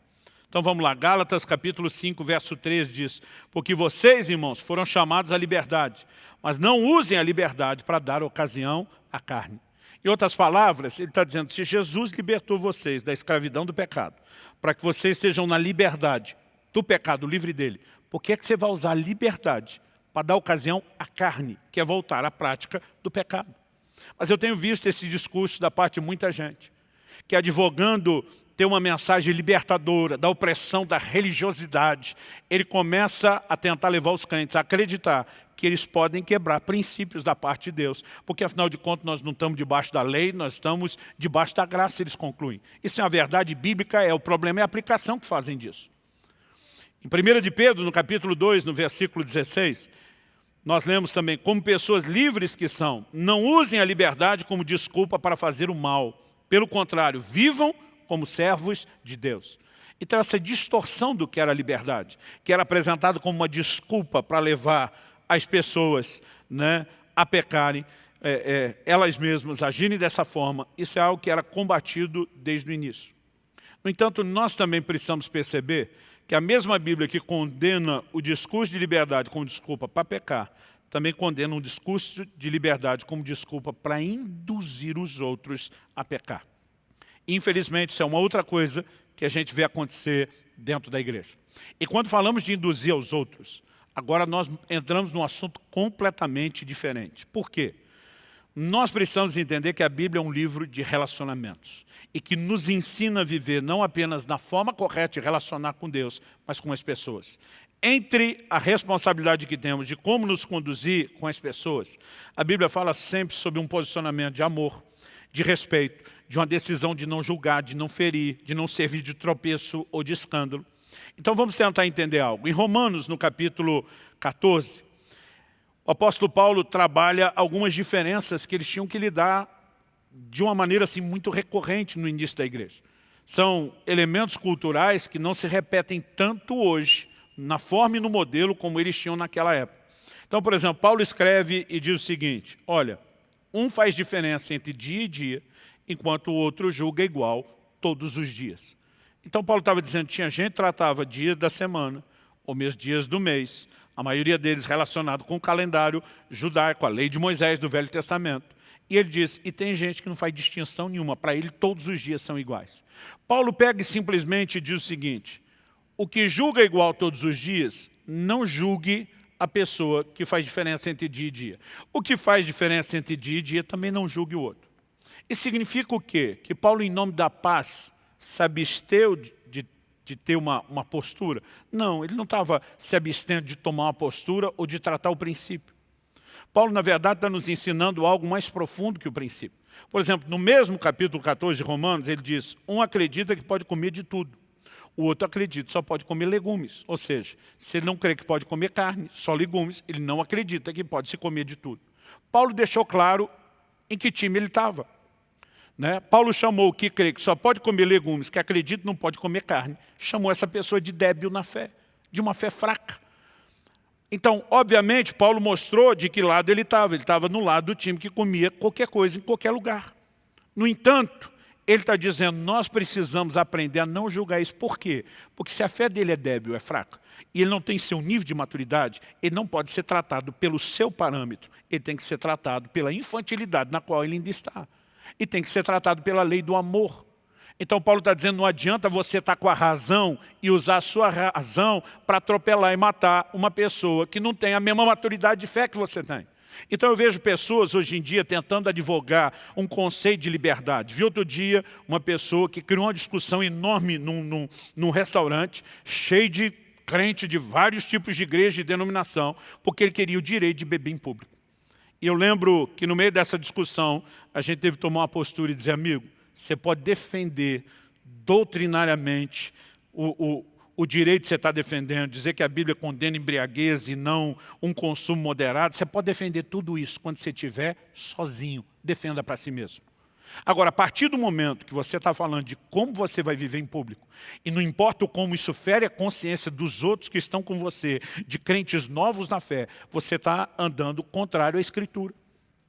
Então vamos lá, Gálatas capítulo 5, verso 3 diz, porque vocês, irmãos, foram chamados à liberdade, mas não usem a liberdade para dar ocasião à carne. Em outras palavras, ele está dizendo, se Jesus libertou vocês da escravidão do pecado, para que vocês estejam na liberdade do pecado, livre dele, por que você vai usar a liberdade para dar ocasião à carne, que é voltar à prática do pecado? Mas eu tenho visto esse discurso da parte de muita gente, que advogando ter uma mensagem libertadora da opressão da religiosidade, ele começa a tentar levar os crentes a acreditar que eles podem quebrar princípios da parte de Deus, porque afinal de contas nós não estamos debaixo da lei, nós estamos debaixo da graça, eles concluem. Isso é uma verdade bíblica, o problema é a aplicação que fazem disso. Em 1 de Pedro, no capítulo 2, no versículo 16, nós lemos também, como pessoas livres que são, não usem a liberdade como desculpa para fazer o mal. Pelo contrário, vivam como servos de Deus. Então essa distorção do que era a liberdade, que era apresentado como uma desculpa para levar as pessoas, né, a pecarem, elas mesmas agirem dessa forma, isso é algo que era combatido desde o início. No entanto, nós também precisamos perceber que a mesma Bíblia que condena o discurso de liberdade como desculpa para pecar, também condena um discurso de liberdade como desculpa para induzir os outros a pecar. Infelizmente, isso é uma outra coisa que a gente vê acontecer dentro da igreja. E quando falamos de induzir aos outros, agora nós entramos num assunto completamente diferente. Por quê? Nós precisamos entender que a Bíblia é um livro de relacionamentos e que nos ensina a viver não apenas na forma correta de relacionar com Deus, mas com as pessoas. Entre a responsabilidade que temos de como nos conduzir com as pessoas, a Bíblia fala sempre sobre um posicionamento de amor, de respeito, de uma decisão de não julgar, de não ferir, de não servir de tropeço ou de escândalo. Então vamos tentar entender algo. Em Romanos, no capítulo 14, o apóstolo Paulo trabalha algumas diferenças que eles tinham que lidar de uma maneira assim, muito recorrente no início da igreja. São elementos culturais que não se repetem tanto hoje, na forma e no modelo como eles tinham naquela época. Então, por exemplo, Paulo escreve e diz o seguinte, olha, um faz diferença entre dia e dia, enquanto o outro julga igual todos os dias. Então Paulo estava dizendo que tinha gente que tratava dias da semana, ou mesmo dias do mês, a maioria deles relacionado com o calendário judaico, a lei de Moisés do Velho Testamento. E ele diz, e tem gente que não faz distinção nenhuma, para ele todos os dias são iguais. Paulo pega e simplesmente diz o seguinte, o que julga igual todos os dias, não julgue a pessoa que faz diferença entre dia e dia. O que faz diferença entre dia e dia também não julgue o outro. Isso significa o quê? Que Paulo, em nome da paz, se absteu de ter uma postura? Não, ele não estava se abstendo de tomar uma postura ou de tratar o princípio. Paulo, na verdade, está nos ensinando algo mais profundo que o princípio. Por exemplo, no mesmo capítulo 14 de Romanos, ele diz, um acredita que pode comer de tudo. O outro acredita que só pode comer legumes. Ou seja, se ele não crê que pode comer carne, só legumes, ele não acredita que pode se comer de tudo. Paulo deixou claro em que time ele estava. Paulo chamou o que crê que só pode comer legumes, que acredita que não pode comer carne, chamou essa pessoa de débil na fé, de uma fé fraca. Então, obviamente, Paulo mostrou de que lado ele estava no lado do time que comia qualquer coisa em qualquer lugar. No entanto, ele está dizendo, nós precisamos aprender a não julgar isso. Por quê? Porque se a fé dele é débil, é fraca, e ele não tem seu nível de maturidade, ele não pode ser tratado pelo seu parâmetro, ele tem que ser tratado pela infantilidade na qual ele ainda está. E tem que ser tratado pela lei do amor. Então Paulo está dizendo, não adianta você estar com a razão e usar a sua razão para atropelar e matar uma pessoa que não tem a mesma maturidade de fé que você tem. Então eu vejo pessoas hoje em dia tentando advogar um conceito de liberdade. Vi outro dia uma pessoa que criou uma discussão enorme num restaurante, cheio de crente de vários tipos de igreja e denominação, porque ele queria o direito de beber em público. E eu lembro que no meio dessa discussão, a gente teve que tomar uma postura e dizer, amigo, você pode defender doutrinariamente o direito que você está defendendo, dizer que a Bíblia condena embriaguez e não um consumo moderado, você pode defender tudo isso quando você estiver sozinho, defenda para si mesmo. Agora, a partir do momento que você está falando de como você vai viver em público, e não importa o como isso fere a consciência dos outros que estão com você, de crentes novos na fé, você está andando contrário à Escritura.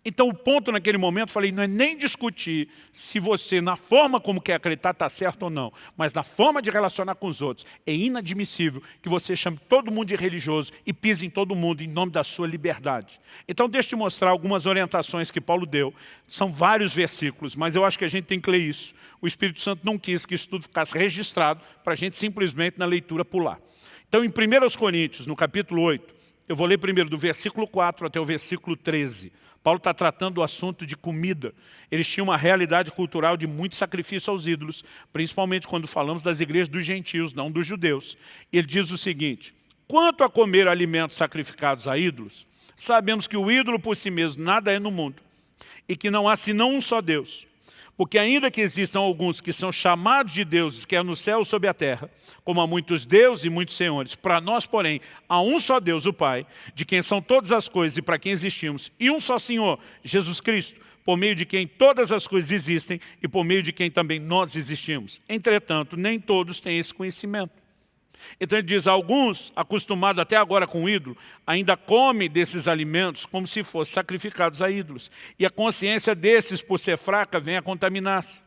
Então o ponto naquele momento, falei, não é nem discutir se você, na forma como quer acreditar, está certo ou não, mas na forma de relacionar com os outros. É inadmissível que você chame todo mundo de religioso e pise em todo mundo em nome da sua liberdade. Então deixa eu te mostrar algumas orientações que Paulo deu. São vários versículos, mas eu acho que a gente tem que ler isso. O Espírito Santo não quis que isso tudo ficasse registrado para a gente simplesmente na leitura pular. Então em 1 Coríntios, no capítulo 8, eu vou ler primeiro do versículo 4 até o versículo 13. Paulo está tratando do assunto de comida. Eles tinham uma realidade cultural de muito sacrifício aos ídolos, principalmente quando falamos das igrejas dos gentios, não dos judeus. Ele diz o seguinte, quanto a comer alimentos sacrificados a ídolos, sabemos que o ídolo por si mesmo nada é no mundo, e que não há senão um só Deus. Porque ainda que existam alguns que são chamados de deuses, quer no céu ou sob a terra, como há muitos deuses e muitos senhores, para nós, porém, há um só Deus, o Pai, de quem são todas as coisas e para quem existimos, e um só Senhor, Jesus Cristo, por meio de quem todas as coisas existem e por meio de quem também nós existimos. Entretanto, nem todos têm esse conhecimento. Então ele diz, alguns, acostumados até agora com o ídolo, ainda comem desses alimentos como se fossem sacrificados a ídolos. E a consciência desses, por ser fraca, vem a contaminar-se.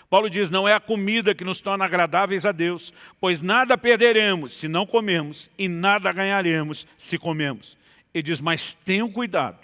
Paulo diz, não é a comida que nos torna agradáveis a Deus, pois nada perderemos se não comermos e nada ganharemos se comemos. Ele diz, mas tenham cuidado,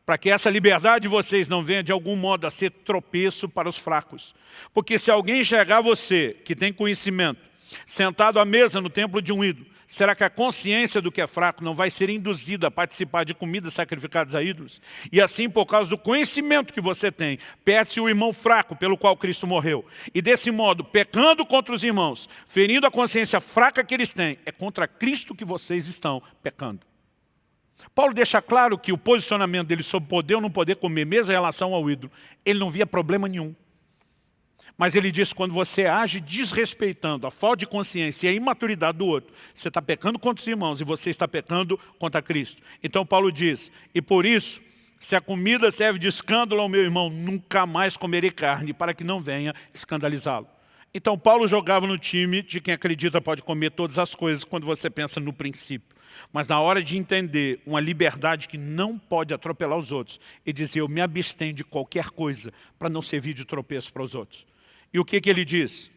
para que essa liberdade de vocês não venha de algum modo a ser tropeço para os fracos. Porque se alguém enxergar você, que tem conhecimento, sentado à mesa no templo de um ídolo, será que a consciência do que é fraco não vai ser induzida a participar de comidas sacrificadas a ídolos? E assim, por causa do conhecimento que você tem, perde-se o irmão fraco pelo qual Cristo morreu. E desse modo, pecando contra os irmãos, ferindo a consciência fraca que eles têm, é contra Cristo que vocês estão pecando. Paulo deixa claro que o posicionamento dele sobre poder ou não poder comer, mesmo em relação ao ídolo, ele não via problema nenhum. Mas ele diz, quando você age desrespeitando a falta de consciência e a imaturidade do outro, você está pecando contra os irmãos e você está pecando contra Cristo. Então Paulo diz, e por isso, se a comida serve de escândalo ao meu irmão, nunca mais comerei carne, para que não venha escandalizá-lo. Então Paulo jogava no time de quem acredita pode comer todas as coisas quando você pensa no princípio. Mas na hora de entender uma liberdade que não pode atropelar os outros, ele dizia, eu me abstenho de qualquer coisa para não servir de tropeço para os outros. E o que ele diz?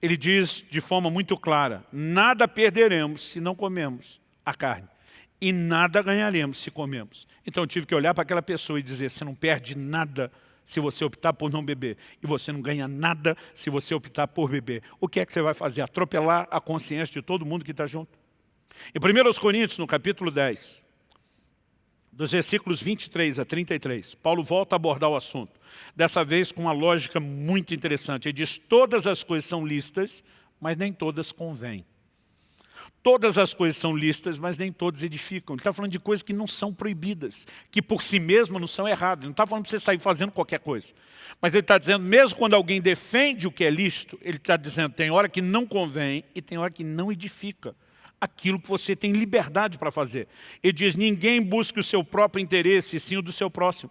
Ele diz de forma muito clara, nada perderemos se não comemos a carne. E nada ganharemos se comemos. Então eu tive que olhar para aquela pessoa e dizer, você não perde nada se você optar por não beber. E você não ganha nada se você optar por beber. O que é que você vai fazer? Atropelar a consciência de todo mundo que está junto? Em 1 Coríntios, no capítulo 10, dos versículos 23 a 33, Paulo volta a abordar o assunto. Dessa vez com uma lógica muito interessante. Ele diz, todas as coisas são lícitas, mas nem todas convêm. Todas as coisas são lícitas, mas nem todas edificam. Ele está falando de coisas que não são proibidas, que por si mesmas não são erradas. Ele não está falando para você sair fazendo qualquer coisa. Mas ele está dizendo, mesmo quando alguém defende o que é lícito, ele está dizendo, tem hora que não convém e tem hora que não edifica aquilo que você tem liberdade para fazer. Ele diz, ninguém busca o seu próprio interesse, e sim o do seu próximo.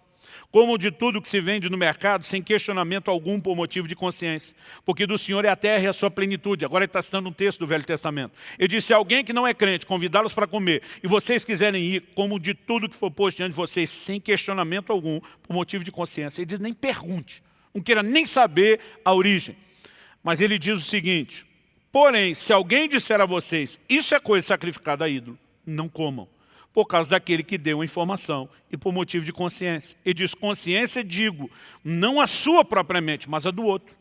Como de tudo que se vende no mercado, sem questionamento algum por motivo de consciência. Porque do Senhor é a terra e a sua plenitude. Agora ele está citando um texto do Velho Testamento. Ele diz, se alguém que não é crente convidá-los para comer, e vocês quiserem ir, como de tudo que for posto diante de vocês, sem questionamento algum, por motivo de consciência. Ele diz, nem pergunte, não queira nem saber a origem. Mas ele diz o seguinte, porém, se alguém disser a vocês, isso é coisa sacrificada a ídolo, não comam. Por causa daquele que deu a informação e por motivo de consciência. Ele diz, consciência digo, não a sua propriamente, mas a do outro.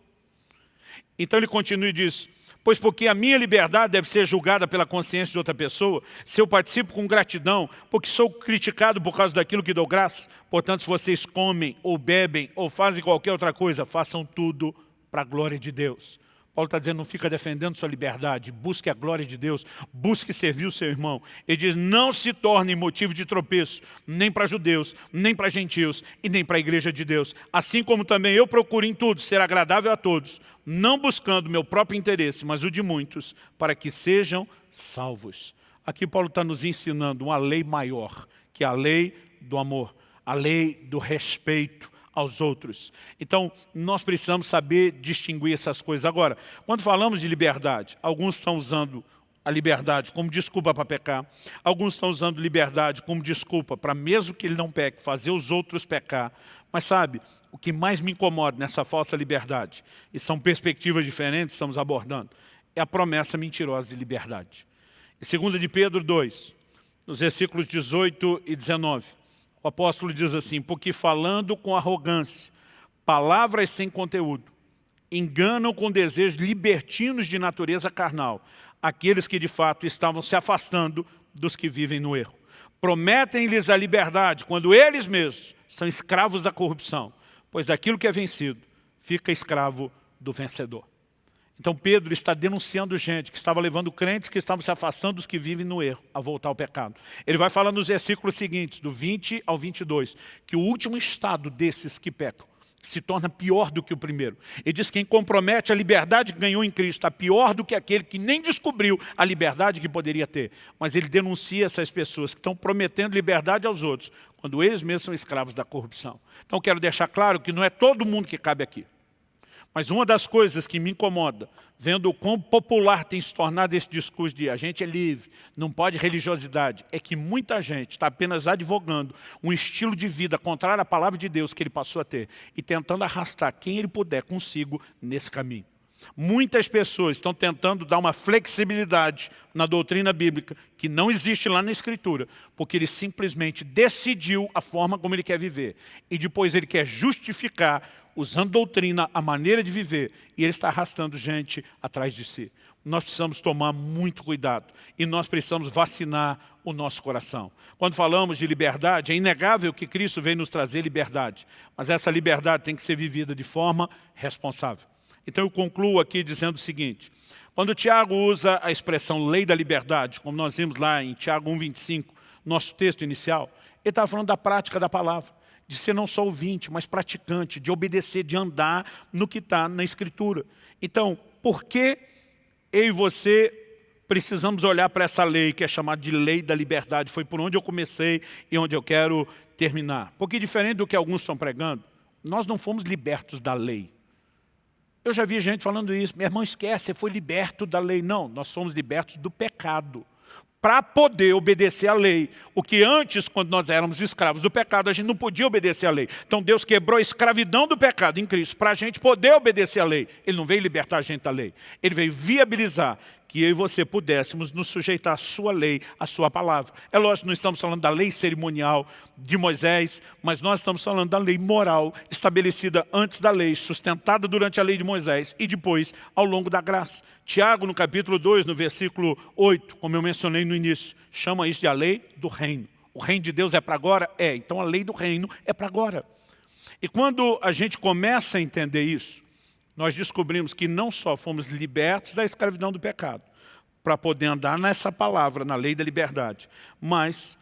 Então ele continua e diz, pois porque a minha liberdade deve ser julgada pela consciência de outra pessoa, se eu participo com gratidão, porque sou criticado por causa daquilo que dou graça, portanto se vocês comem ou bebem ou fazem qualquer outra coisa, façam tudo para a glória de Deus. Paulo está dizendo, não fica defendendo sua liberdade, busque a glória de Deus, busque servir o seu irmão. Ele diz, não se torne motivo de tropeço, nem para judeus, nem para gentios e nem para a igreja de Deus. Assim como também eu procuro em tudo ser agradável a todos, não buscando meu próprio interesse, mas o de muitos, para que sejam salvos. Aqui Paulo está nos ensinando uma lei maior, que é a lei do amor, a lei do respeito aos outros. Então, nós precisamos saber distinguir essas coisas. Agora, quando falamos de liberdade, alguns estão usando a liberdade como desculpa para pecar, alguns estão usando liberdade como desculpa para, mesmo que ele não peque, fazer os outros pecar. Mas sabe, o que mais me incomoda nessa falsa liberdade, e são perspectivas diferentes que estamos abordando, é a promessa mentirosa de liberdade. Em 2 de Pedro 2, nos versículos 18 e 19, o apóstolo diz assim, porque falando com arrogância, palavras sem conteúdo, enganam com desejos libertinos de natureza carnal, aqueles que de fato estavam se afastando dos que vivem no erro. Prometem-lhes a liberdade, quando eles mesmos são escravos da corrupção, pois daquilo que é vencido, fica escravo do vencedor. Então Pedro está denunciando gente que estava levando crentes que estavam se afastando dos que vivem no erro, a voltar ao pecado. Ele vai falar nos versículos seguintes, do 20 ao 22, que o último estado desses que pecam se torna pior do que o primeiro. Ele diz que quem compromete a liberdade que ganhou em Cristo está pior do que aquele que nem descobriu a liberdade que poderia ter. Mas ele denuncia essas pessoas que estão prometendo liberdade aos outros, quando eles mesmos são escravos da corrupção. Então quero deixar claro que não é todo mundo que cabe aqui. Mas uma das coisas que me incomoda, vendo o quão popular tem se tornado esse discurso de a gente é livre, não pode religiosidade, é que muita gente está apenas advogando um estilo de vida contrário à palavra de Deus que ele passou a ter e tentando arrastar quem ele puder consigo nesse caminho. Muitas pessoas estão tentando dar uma flexibilidade na doutrina bíblica que não existe lá na Escritura, porque ele simplesmente decidiu a forma como ele quer viver. E depois ele quer justificar, usando doutrina, a maneira de viver. E ele está arrastando gente atrás de si. Nós precisamos tomar muito cuidado. E nós precisamos vacinar o nosso coração. Quando falamos de liberdade, é inegável que Cristo veio nos trazer liberdade. Mas essa liberdade tem que ser vivida de forma responsável. Então eu concluo aqui dizendo o seguinte, quando Tiago usa a expressão lei da liberdade, como nós vimos lá em Tiago 1,25, nosso texto inicial, ele estava falando da prática da palavra, de ser não só ouvinte, mas praticante, de obedecer, de andar no que está na Escritura. Então, por que eu e você precisamos olhar para essa lei, que é chamada de lei da liberdade? Foi por onde eu comecei e onde eu quero terminar. Porque diferente do que alguns estão pregando, nós não fomos libertos da lei. Eu já vi gente falando isso, meu irmão, esquece, você foi liberto da lei. Não, nós somos libertos do pecado, para poder obedecer à lei. O que antes, quando nós éramos escravos do pecado, a gente não podia obedecer à lei. Então Deus quebrou a escravidão do pecado em Cristo, para a gente poder obedecer à lei. Ele não veio libertar a gente da lei, ele veio viabilizar que eu e você pudéssemos nos sujeitar à sua lei, à sua palavra. É lógico, não estamos falando da lei cerimonial de Moisés, mas nós estamos falando da lei moral estabelecida antes da lei, sustentada durante a lei de Moisés e depois ao longo da graça. Tiago, no capítulo 2, no versículo 8, como eu mencionei no início, chama isso de a lei do reino, O reino de Deus é para agora? É. Então a lei do reino é para agora. E quando a gente começa a entender isso, nós descobrimos que não só fomos libertos da escravidão do pecado, para poder andar nessa palavra, na lei da liberdade, mas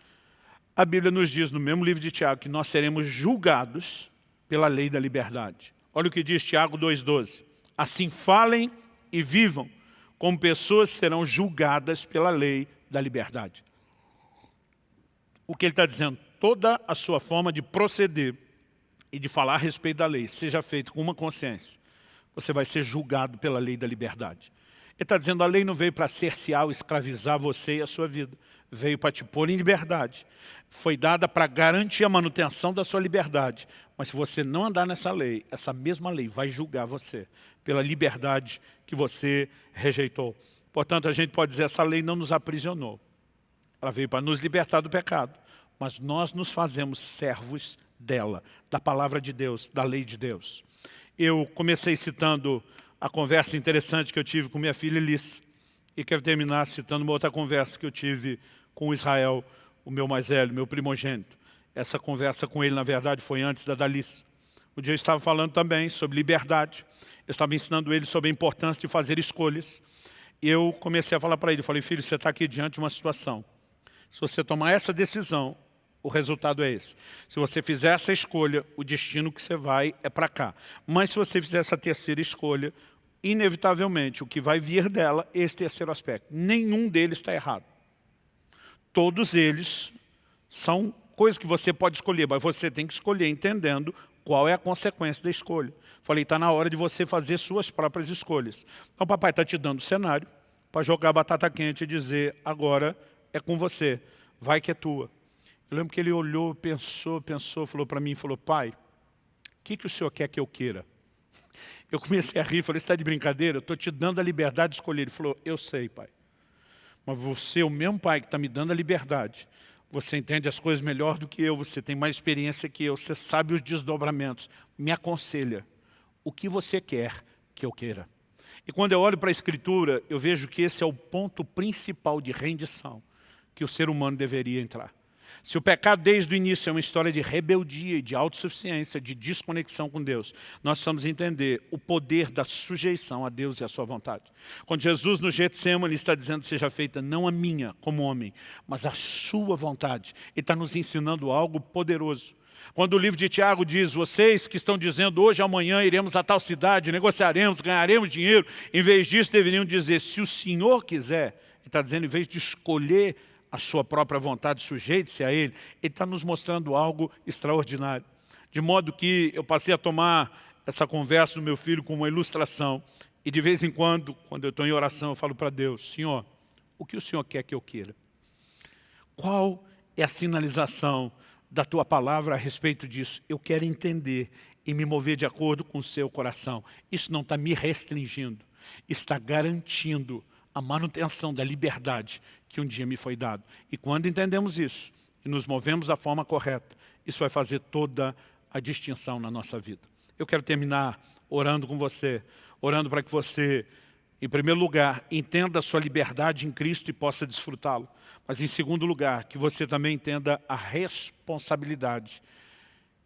a Bíblia nos diz no mesmo livro de Tiago que nós seremos julgados pela lei da liberdade. Olha o que diz Tiago 2,12. Assim falem e vivam, como pessoas serão julgadas pela lei da liberdade. O que ele está dizendo? Toda a sua forma de proceder e de falar a respeito da lei seja feito com uma consciência. Você vai ser julgado pela lei da liberdade. Ele está dizendo, a lei não veio para cercear ou escravizar você e a sua vida. Veio para te pôr em liberdade. Foi dada para garantir a manutenção da sua liberdade. Mas se você não andar nessa lei, essa mesma lei vai julgar você pela liberdade que você rejeitou. Portanto, a gente pode dizer, essa lei não nos aprisionou. Ela veio para nos libertar do pecado. Mas nós nos fazemos servos dela, da palavra de Deus, da lei de Deus. Eu comecei citando a conversa interessante que eu tive com minha filha Elis. E quero terminar citando uma outra conversa que eu tive com o Israel, o meu mais velho, meu primogênito. Essa conversa com ele, na verdade, foi antes da Dalice. Um dia eu estava falando também sobre liberdade. Eu estava ensinando ele sobre a importância de fazer escolhas. E eu comecei a falar para ele, falei, filho, você está aqui diante de uma situação. Se você tomar essa decisão, o resultado é esse. Se você fizer essa escolha, o destino que você vai é para cá. Mas se você fizer essa terceira escolha, inevitavelmente, o que vai vir dela é esse terceiro aspecto. Nenhum deles está errado. Todos eles são coisas que você pode escolher, mas você tem que escolher entendendo qual é a consequência da escolha. Falei, está na hora de você fazer suas próprias escolhas. Então, papai está te dando o cenário para jogar batata quente e dizer, agora é com você, vai que é tua. Eu lembro que ele olhou, pensou, falou para mim, falou, pai, o que o senhor quer que eu queira? Eu comecei a rir, falei, você está de brincadeira? Eu estou te dando a liberdade de escolher. Ele falou, eu sei, pai. Mas você, o mesmo pai que está me dando a liberdade, você entende as coisas melhor do que eu, você tem mais experiência que eu, você sabe os desdobramentos. Me aconselha, o que você quer que eu queira? E quando eu olho para a Escritura, eu vejo que esse é o ponto principal de rendição que o ser humano deveria entrar. Se o pecado desde o início é uma história de rebeldia e de autossuficiência, de desconexão com Deus, nós precisamos entender o poder da sujeição a Deus e a sua vontade. Quando Jesus no Getsemane está dizendo, seja feita não a minha como homem, mas a sua vontade, ele está nos ensinando algo poderoso. Quando o livro de Tiago diz, vocês que estão dizendo hoje, amanhã iremos a tal cidade, negociaremos, ganharemos dinheiro, em vez disso deveriam dizer, se o Senhor quiser, ele está dizendo, em vez de escolher a sua própria vontade, sujeite-se a Ele, Ele está nos mostrando algo extraordinário. De modo que eu passei a tomar essa conversa do meu filho como uma ilustração, e de vez em quando eu estou em oração, eu falo para Deus, Senhor, o que o Senhor quer que eu queira? Qual é a sinalização da Tua palavra a respeito disso? Eu quero entender e me mover de acordo com o seu coração. Isso não está me restringindo, está garantindo a manutenção da liberdade que um dia me foi dado. E quando entendemos isso e nos movemos da forma correta, isso vai fazer toda a distinção na nossa vida. Eu quero terminar orando com você, orando para que você, em primeiro lugar, entenda a sua liberdade em Cristo e possa desfrutá-lo. Mas em segundo lugar, que você também entenda a responsabilidade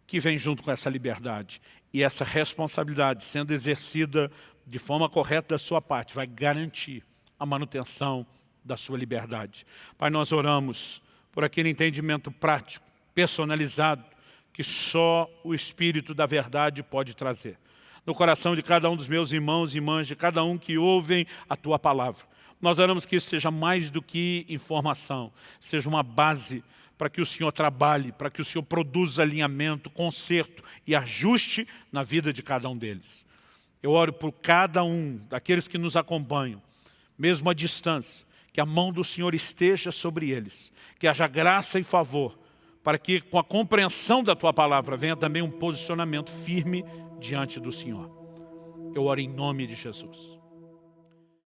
que vem junto com essa liberdade. E essa responsabilidade, sendo exercida de forma correta da sua parte, vai garantir a manutenção da sua liberdade. Pai, nós oramos por aquele entendimento prático, personalizado, que só o Espírito da verdade pode trazer. No coração de cada um dos meus irmãos e irmãs, de cada um que ouvem a Tua palavra. Nós oramos que isso seja mais do que informação, seja uma base para que o Senhor trabalhe, para que o Senhor produza alinhamento, conserto e ajuste na vida de cada um deles. Eu oro por cada um daqueles que nos acompanham, mesmo à distância, que a mão do Senhor esteja sobre eles, que haja graça e favor, para que com a compreensão da Tua palavra venha também um posicionamento firme diante do Senhor. Eu oro em nome de Jesus.